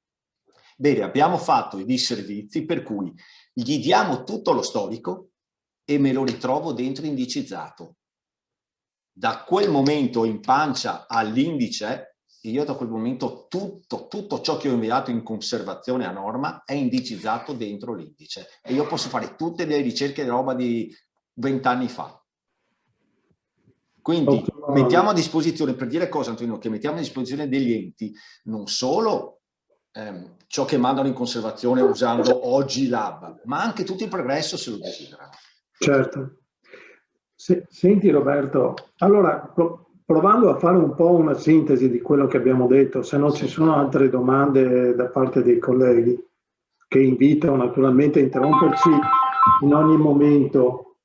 Bene, abbiamo fatto i disservizi per cui gli diamo tutto lo storico e me lo ritrovo dentro indicizzato. Da quel momento in pancia all'indice, io da quel momento tutto ciò che ho inviato in conservazione a norma è indicizzato dentro l'indice e io posso fare tutte le ricerche di roba di 20 anni fa. Quindi mettiamo a disposizione, per dire cosa Antonino, che mettiamo a disposizione degli enti non solo ciò che mandano in conservazione usando oggi Lab, ma anche tutto il progresso se lo desiderano. Certo. Senti Roberto, allora provando a fare un po' una sintesi di quello che abbiamo detto, se non ci sono altre domande da parte dei colleghi, che invito naturalmente a interromperci in ogni momento.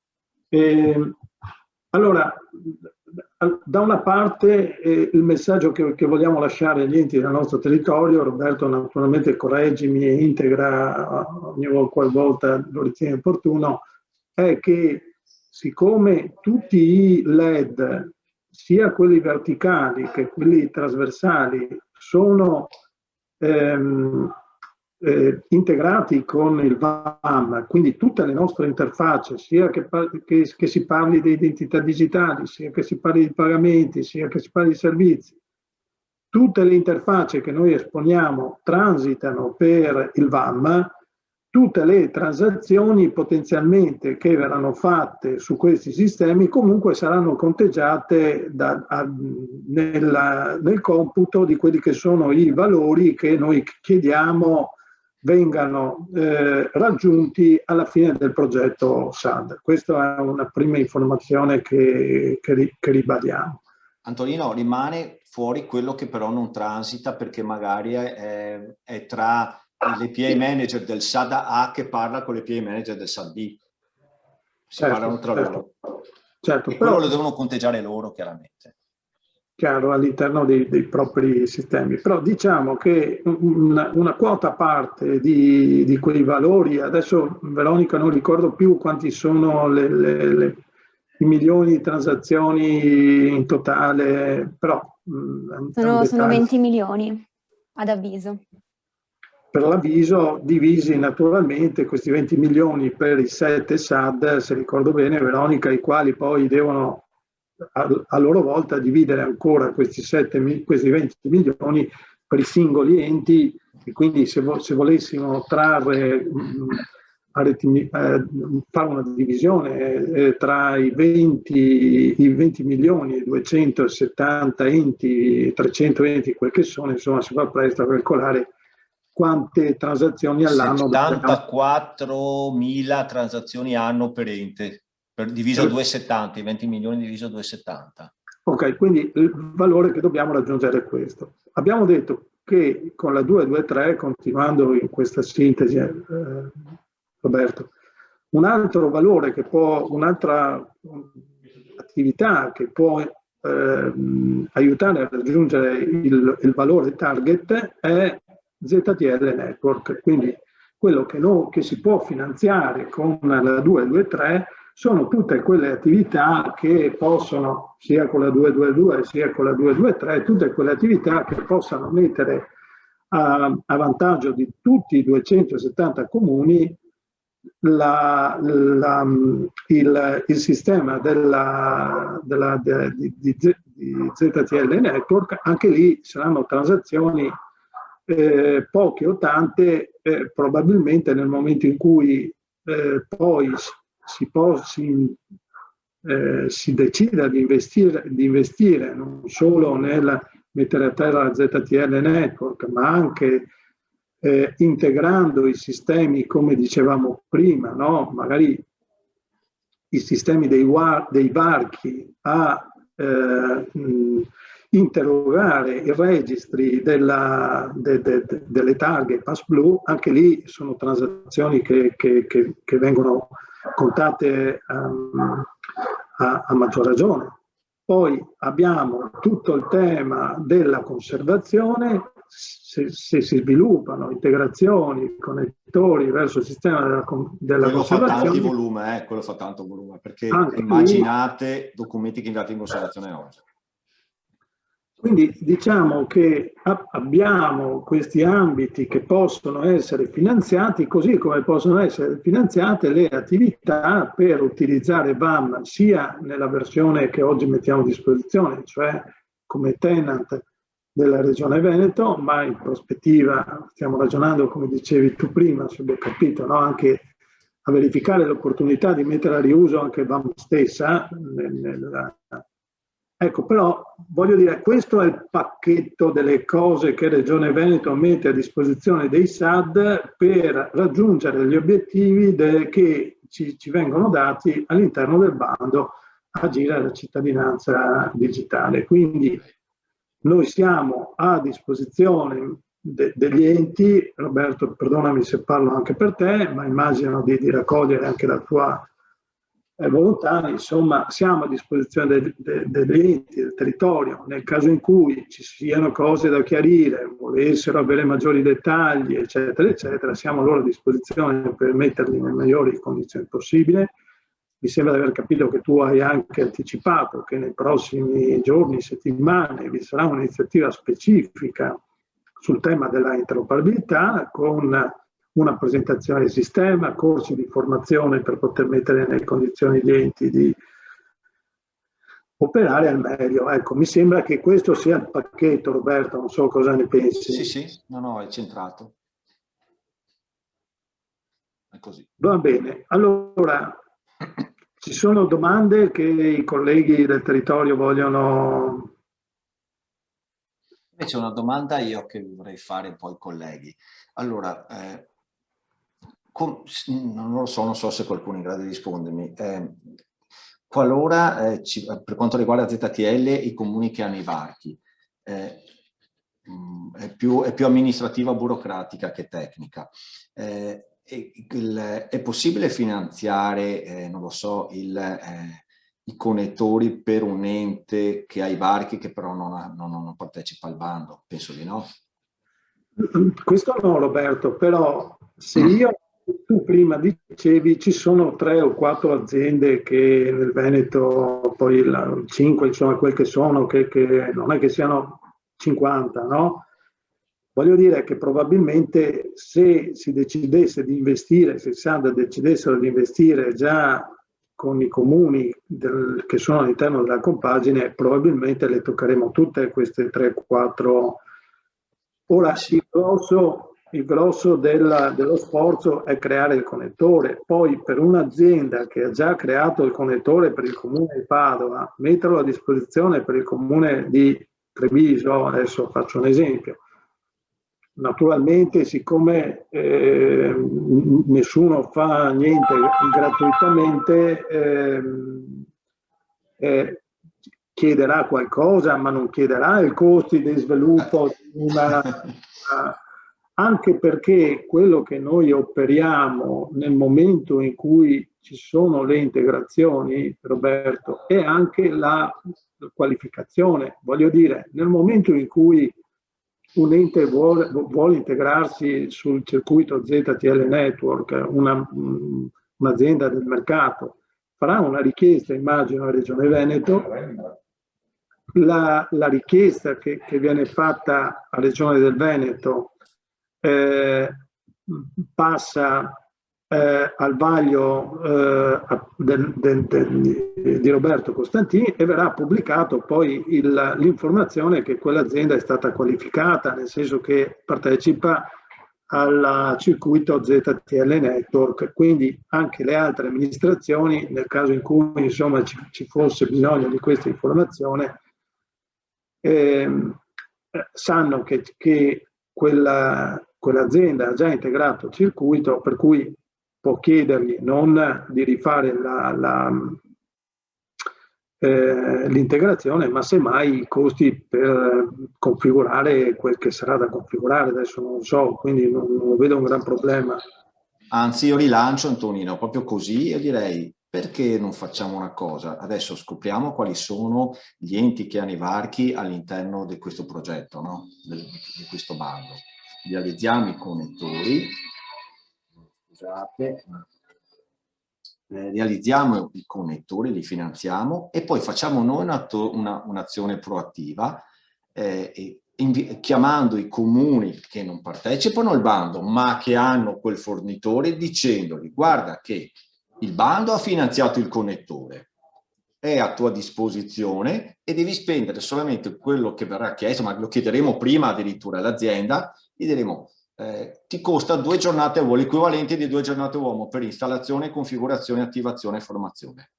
Allora, da una parte il messaggio che vogliamo lasciare agli enti del nostro territorio, Roberto naturalmente correggimi e integra ogni qualvolta lo ritiene opportuno, è che siccome tutti i LED, sia quelli verticali che quelli trasversali, sono integrati con il VAM, quindi tutte le nostre interfacce, sia che si parli di identità digitali, sia che si parli di pagamenti, sia che si parli di servizi, tutte le interfacce che noi esponiamo transitano per il VAM, tutte le transazioni potenzialmente che verranno fatte su questi sistemi comunque saranno conteggiate nel computo di quelli che sono i valori che noi chiediamo vengano raggiunti alla fine del progetto SAD. Questa è una prima informazione che ribadiamo. Antonino, rimane fuori quello che però non transita perché magari è tra l'API manager del SAD A che parla con l'API manager del SAD B. Si parlano tra loro. Certo, e quello lo devono conteggiare loro, chiaramente. Chiaro, all'interno dei propri sistemi. Però diciamo che una quota parte di quei valori, adesso Veronica non ricordo più quanti sono i milioni di transazioni in totale, però... Sono 20 milioni ad avviso. Per l'avviso divisi naturalmente questi 20 milioni per i 7 SAD, se ricordo bene Veronica, i quali poi devono a loro volta dividere ancora questi 20 milioni per i singoli enti, e quindi se volessimo fare una divisione tra i 20 milioni e 270 enti, 300 enti, quel che sono, insomma si fa presto a calcolare quante transazioni all'anno. 74.000 transazioni anno per ente, diviso 2,70, i 20 milioni diviso 2,70. Ok, quindi il valore che dobbiamo raggiungere è questo. Abbiamo detto che con la 223, continuando in questa sintesi, Roberto, un altro valore che può, un'altra attività che può aiutare a raggiungere il valore target è ZTL Network, quindi quello che si può finanziare con la 223 sono tutte quelle attività che possono, sia con la 222 sia con la 223, tutte quelle attività che possano mettere a vantaggio di tutti i 270 comuni il sistema di ZTL Network. Anche lì saranno transazioni poche o tante, probabilmente nel momento in cui poi si decida di investire non solo nel mettere a terra la ZTL Network, ma anche integrando i sistemi, come dicevamo prima, no? Magari i sistemi dei varchi a interrogare i registri delle targhe PassBlue. Anche lì sono transazioni che vengono contate a maggior ragione. Poi abbiamo tutto il tema della conservazione. Se si sviluppano integrazioni, connettori verso il sistema della conservazione. Quello fa tanto volume, perché immaginate documenti che andate in conservazione oggi. Quindi diciamo che abbiamo questi ambiti che possono essere finanziati, così come possono essere finanziate le attività per utilizzare VAM sia nella versione che oggi mettiamo a disposizione, cioè come tenant della Regione Veneto, ma in prospettiva stiamo ragionando, come dicevi tu prima, se ho capito, no? Anche a verificare l'opportunità di mettere a riuso anche VAM stessa. Ecco, però voglio dire, questo è il pacchetto delle cose che Regione Veneto mette a disposizione dei SAD per raggiungere gli obiettivi che ci vengono dati all'interno del bando Agire la cittadinanza digitale. Quindi noi siamo a disposizione degli enti. Roberto, perdonami se parlo anche per te, ma immagino di raccogliere anche la tua volontà. Insomma, siamo a disposizione degli enti, del territorio, nel caso in cui ci siano cose da chiarire, volessero avere maggiori dettagli, eccetera, eccetera, siamo loro a disposizione per metterli nelle migliori condizioni possibili. Mi sembra di aver capito che tu hai anche anticipato che nei prossimi giorni, settimane, vi sarà un'iniziativa specifica sul tema della interoperabilità, con una presentazione del sistema, corsi di formazione per poter mettere nelle condizioni gli enti di operare al meglio. Ecco, mi sembra che questo sia il pacchetto, Roberto, non so cosa ne pensi. Sì, no, è centrato. È così. Va bene, allora ci sono domande che i colleghi del territorio vogliono? Invece una domanda io che vorrei fare poi ai colleghi. Allora, non so se qualcuno è in grado di rispondermi. Qualora, per quanto riguarda ZTL, i comuni che hanno i varchi, è più amministrativa, burocratica che tecnica. È possibile finanziare, non lo so, i connettori per un ente che ha i varchi che però non partecipa al bando? Penso di no. Questo no, Roberto, però se tu prima dicevi ci sono 3 o 4 aziende che nel Veneto, poi 5, insomma, quel che sono, che non è che siano 50, no? Voglio dire che probabilmente se si decidesse di investire, se i SAD decidessero di investire già con i comuni che sono all'interno della compagine, probabilmente le toccheremo tutte queste 3-4. Ora, il grosso dello sforzo è creare il connettore. Poi per un'azienda che ha già creato il connettore per il comune di Padova, metterlo a disposizione per il comune di Treviso, adesso faccio un esempio. Naturalmente, siccome nessuno fa niente gratuitamente, chiederà qualcosa, ma non chiederà i costi di sviluppo anche perché quello che noi operiamo nel momento in cui ci sono le integrazioni, Roberto, è anche la qualificazione. Voglio dire, nel momento in cui un ente vuole integrarsi sul circuito ZTL Network, un'azienda del mercato, farà una richiesta, immagino, alla Regione Veneto. La richiesta che viene fatta alla Regione del Veneto passa al vaglio di Roberto Costantini e verrà pubblicato poi l'informazione che quell'azienda è stata qualificata, nel senso che partecipa al circuito ZTL Network. Quindi anche le altre amministrazioni, nel caso in cui insomma ci fosse bisogno di questa informazione, sanno che quell'azienda ha già integrato il circuito, per cui può chiedergli non di rifare l'integrazione, ma semmai i costi per configurare quel che sarà da configurare. Adesso non lo so, quindi non vedo un gran problema. Anzi, io rilancio, Antonino, proprio così, io direi: perché non facciamo una cosa? Adesso scopriamo quali sono gli enti che hanno i varchi all'interno di questo progetto, no? di questo bando. Realizziamo i connettori, scusate, realizziamo i connettori, li finanziamo e poi facciamo noi un'azione proattiva, chiamando i comuni che non partecipano al bando ma che hanno quel fornitore, dicendogli: guarda che il bando ha finanziato il connettore, è a tua disposizione e devi spendere solamente quello che verrà chiesto, ma lo chiederemo prima addirittura all'azienda, gli diremo: ti costa 2 giornate a uomo, l'equivalente di 2 giornate a uomo per installazione, configurazione, attivazione e formazione.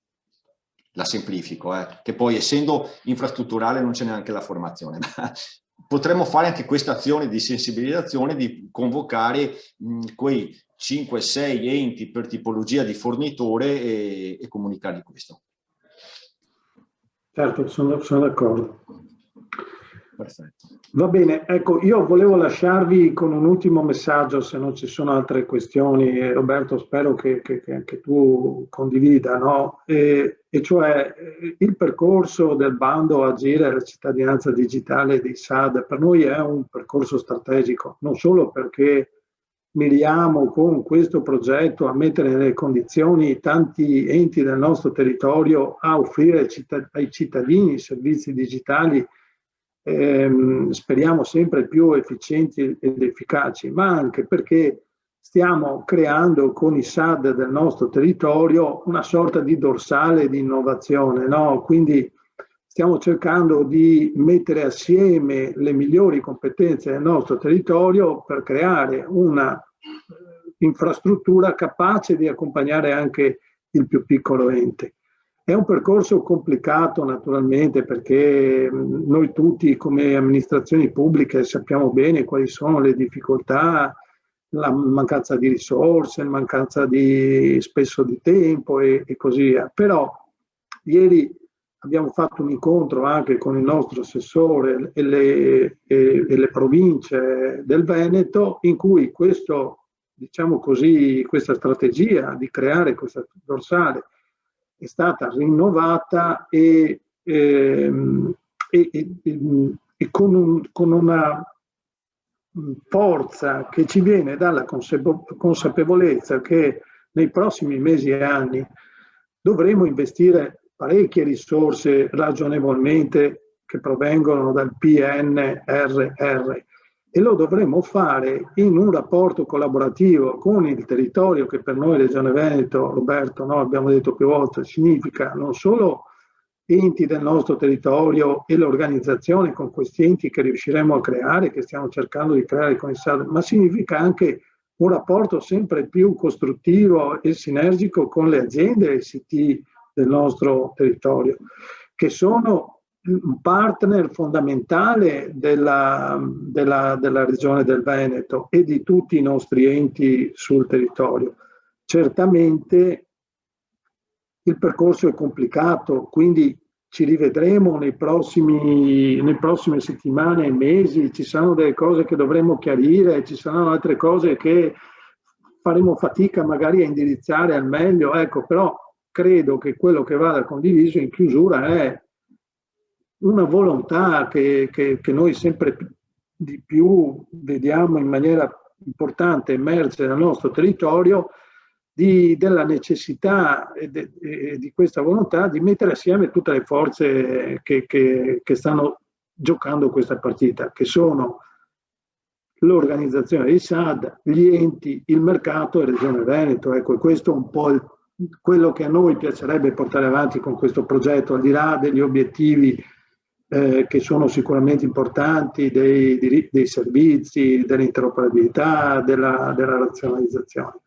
La semplifico, che poi essendo infrastrutturale non c'è neanche la formazione, ma potremmo fare anche questa azione di sensibilizzazione, di convocare quei 5-6 enti per tipologia di fornitore e comunicargli questo. Certo, sono d'accordo. Perfetto. Va bene, ecco, io volevo lasciarvi con un ultimo messaggio, se non ci sono altre questioni, Roberto, spero che anche tu condivida, no? E cioè il percorso del bando Agire alla cittadinanza digitale di SAD per noi è un percorso strategico, non solo perché miriamo con questo progetto a mettere nelle condizioni tanti enti del nostro territorio a offrire ai cittadini servizi digitali speriamo sempre più efficienti ed efficaci, ma anche perché stiamo creando con i SAD del nostro territorio una sorta di dorsale di innovazione, no? Quindi stiamo cercando di mettere assieme le migliori competenze del nostro territorio per creare una infrastruttura capace di accompagnare anche il più piccolo ente. È un percorso complicato naturalmente perché noi tutti come amministrazioni pubbliche sappiamo bene quali sono le difficoltà, la mancanza di risorse, la mancanza spesso di tempo e così via. Però ieri abbiamo fatto un incontro anche con il nostro assessore e le province del Veneto in cui diciamo così, questa strategia di creare questa dorsale è stata rinnovata e con una forza che ci viene dalla consapevolezza che nei prossimi mesi e anni dovremo investire parecchie risorse ragionevolmente che provengono dal PNRR e lo dovremo fare in un rapporto collaborativo con il territorio che per noi Regione Veneto, Roberto, no, abbiamo detto più volte, significa non solo enti del nostro territorio e l'organizzazione con questi enti che riusciremo a creare, che stiamo cercando di creare con il SAD, ma significa anche un rapporto sempre più costruttivo e sinergico con le aziende e i siti del nostro territorio, che sono un partner fondamentale della regione del Veneto e di tutti i nostri enti sul territorio. Certamente il percorso è complicato, quindi ci rivedremo nelle prossime settimane e mesi, ci saranno delle cose che dovremo chiarire, ci saranno altre cose che faremo fatica magari a indirizzare al meglio, ecco, però credo che quello che vada condiviso in chiusura è una volontà che noi sempre di più vediamo in maniera importante emergere nel nostro territorio della necessità e di questa volontà di mettere assieme tutte le forze che stanno giocando questa partita, che sono l'organizzazione dei SAD, gli enti, il mercato e Regione Veneto. Ecco, questo è un po' quello che a noi piacerebbe portare avanti con questo progetto, al di là degli obiettivi che sono sicuramente importanti, dei servizi, dell'interoperabilità, della razionalizzazione.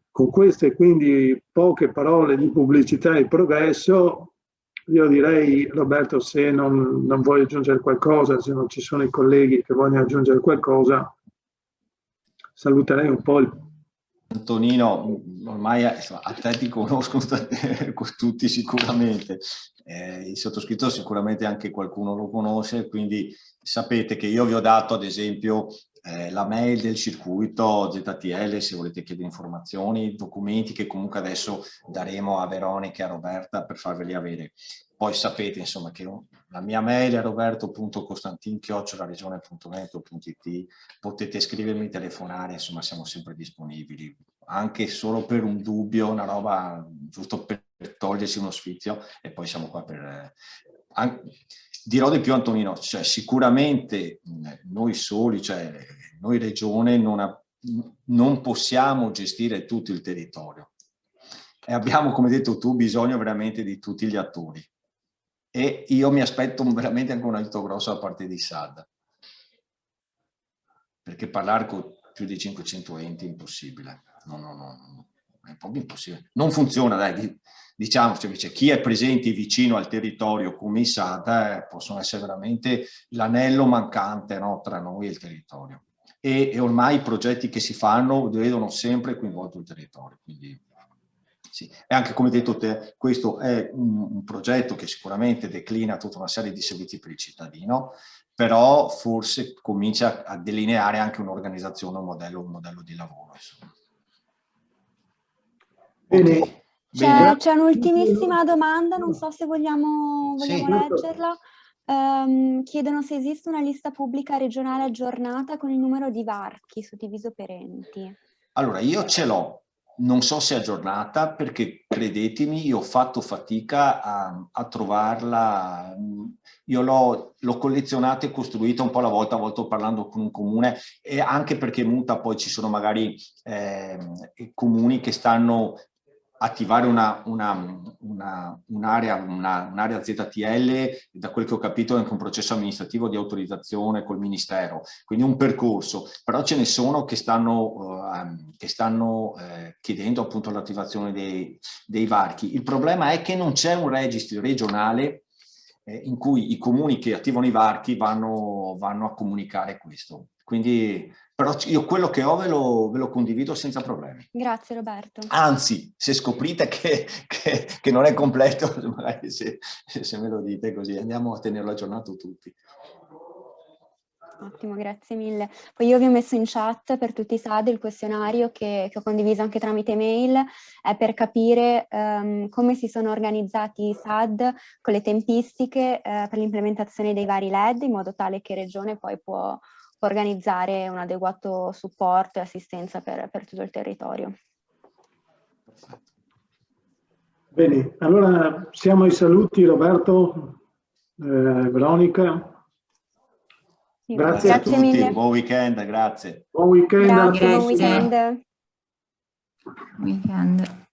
Con queste quindi poche parole di pubblicità e progresso, io direi, Roberto, se non vuoi aggiungere qualcosa, se non ci sono i colleghi che vogliono aggiungere qualcosa, saluterei un po' il... Antonino, ormai a te ti conoscono tutti sicuramente, il sottoscritto sicuramente anche qualcuno lo conosce, quindi sapete che io vi ho dato ad esempio la mail del circuito ZTL se volete chiedere informazioni, documenti che comunque adesso daremo a Veronica e a Roberta per farveli avere. Poi sapete insomma che la mia mail è roberto.costantin@regione.veneto.it, potete scrivermi, telefonare, insomma siamo sempre disponibili, anche solo per un dubbio, una roba giusto per togliersi uno sfizio e poi siamo qua per... dirò di più Antonino, cioè sicuramente noi soli, cioè noi regione non possiamo gestire tutto il territorio e abbiamo, come hai detto tu, bisogno veramente di tutti gli attori. E io mi aspetto veramente anche un aiuto grosso da parte di SAD. perché parlare con più di 500 enti è impossibile, è proprio impossibile, non funziona, dai, diciamo, invece chi è presente vicino al territorio come i SAD possono essere veramente l'anello mancante, no, tra noi e il territorio. E ormai i progetti che si fanno vedono sempre coinvolto il territorio, quindi sì. E anche come detto te, questo è un progetto che sicuramente declina tutta una serie di servizi per il cittadino, però forse comincia a delineare anche un'organizzazione, un modello di lavoro. Insomma. Bene. Okay. C'è un'ultimissima domanda, non so se vogliamo Sì. leggerla. Chiedono se esiste una lista pubblica regionale aggiornata con il numero di varchi suddiviso per enti. Allora, io ce l'ho, non so se è aggiornata, perché credetemi, io ho fatto fatica a trovarla. Io l'ho collezionata e costruita un po' alla volta, a volte parlando con un comune, e anche perché muta, poi ci sono magari comuni che stanno attivare un'area ZTL, da quel che ho capito è anche un processo amministrativo di autorizzazione col Ministero, quindi un percorso, però ce ne sono che stanno chiedendo appunto l'attivazione dei varchi. Il problema è che non c'è un registro regionale in cui i comuni che attivano i varchi vanno a comunicare questo. Quindi, però io quello che ho ve lo condivido senza problemi. Grazie Roberto. Anzi, se scoprite che non è completo, magari se me lo dite, così andiamo a tenerlo aggiornato tutti. Ottimo, grazie mille. Poi io vi ho messo in chat per tutti i SAD il questionario che ho condiviso anche tramite mail, è per capire come si sono organizzati i SAD con le tempistiche per l'implementazione dei vari LED, in modo tale che Regione poi può organizzare un adeguato supporto e assistenza per tutto il territorio. Bene, allora siamo ai saluti, Roberto, Veronica. Grazie a tutti. Mille. Buon weekend, grazie. Buon weekend. Grazie, buon weekend. Weekend.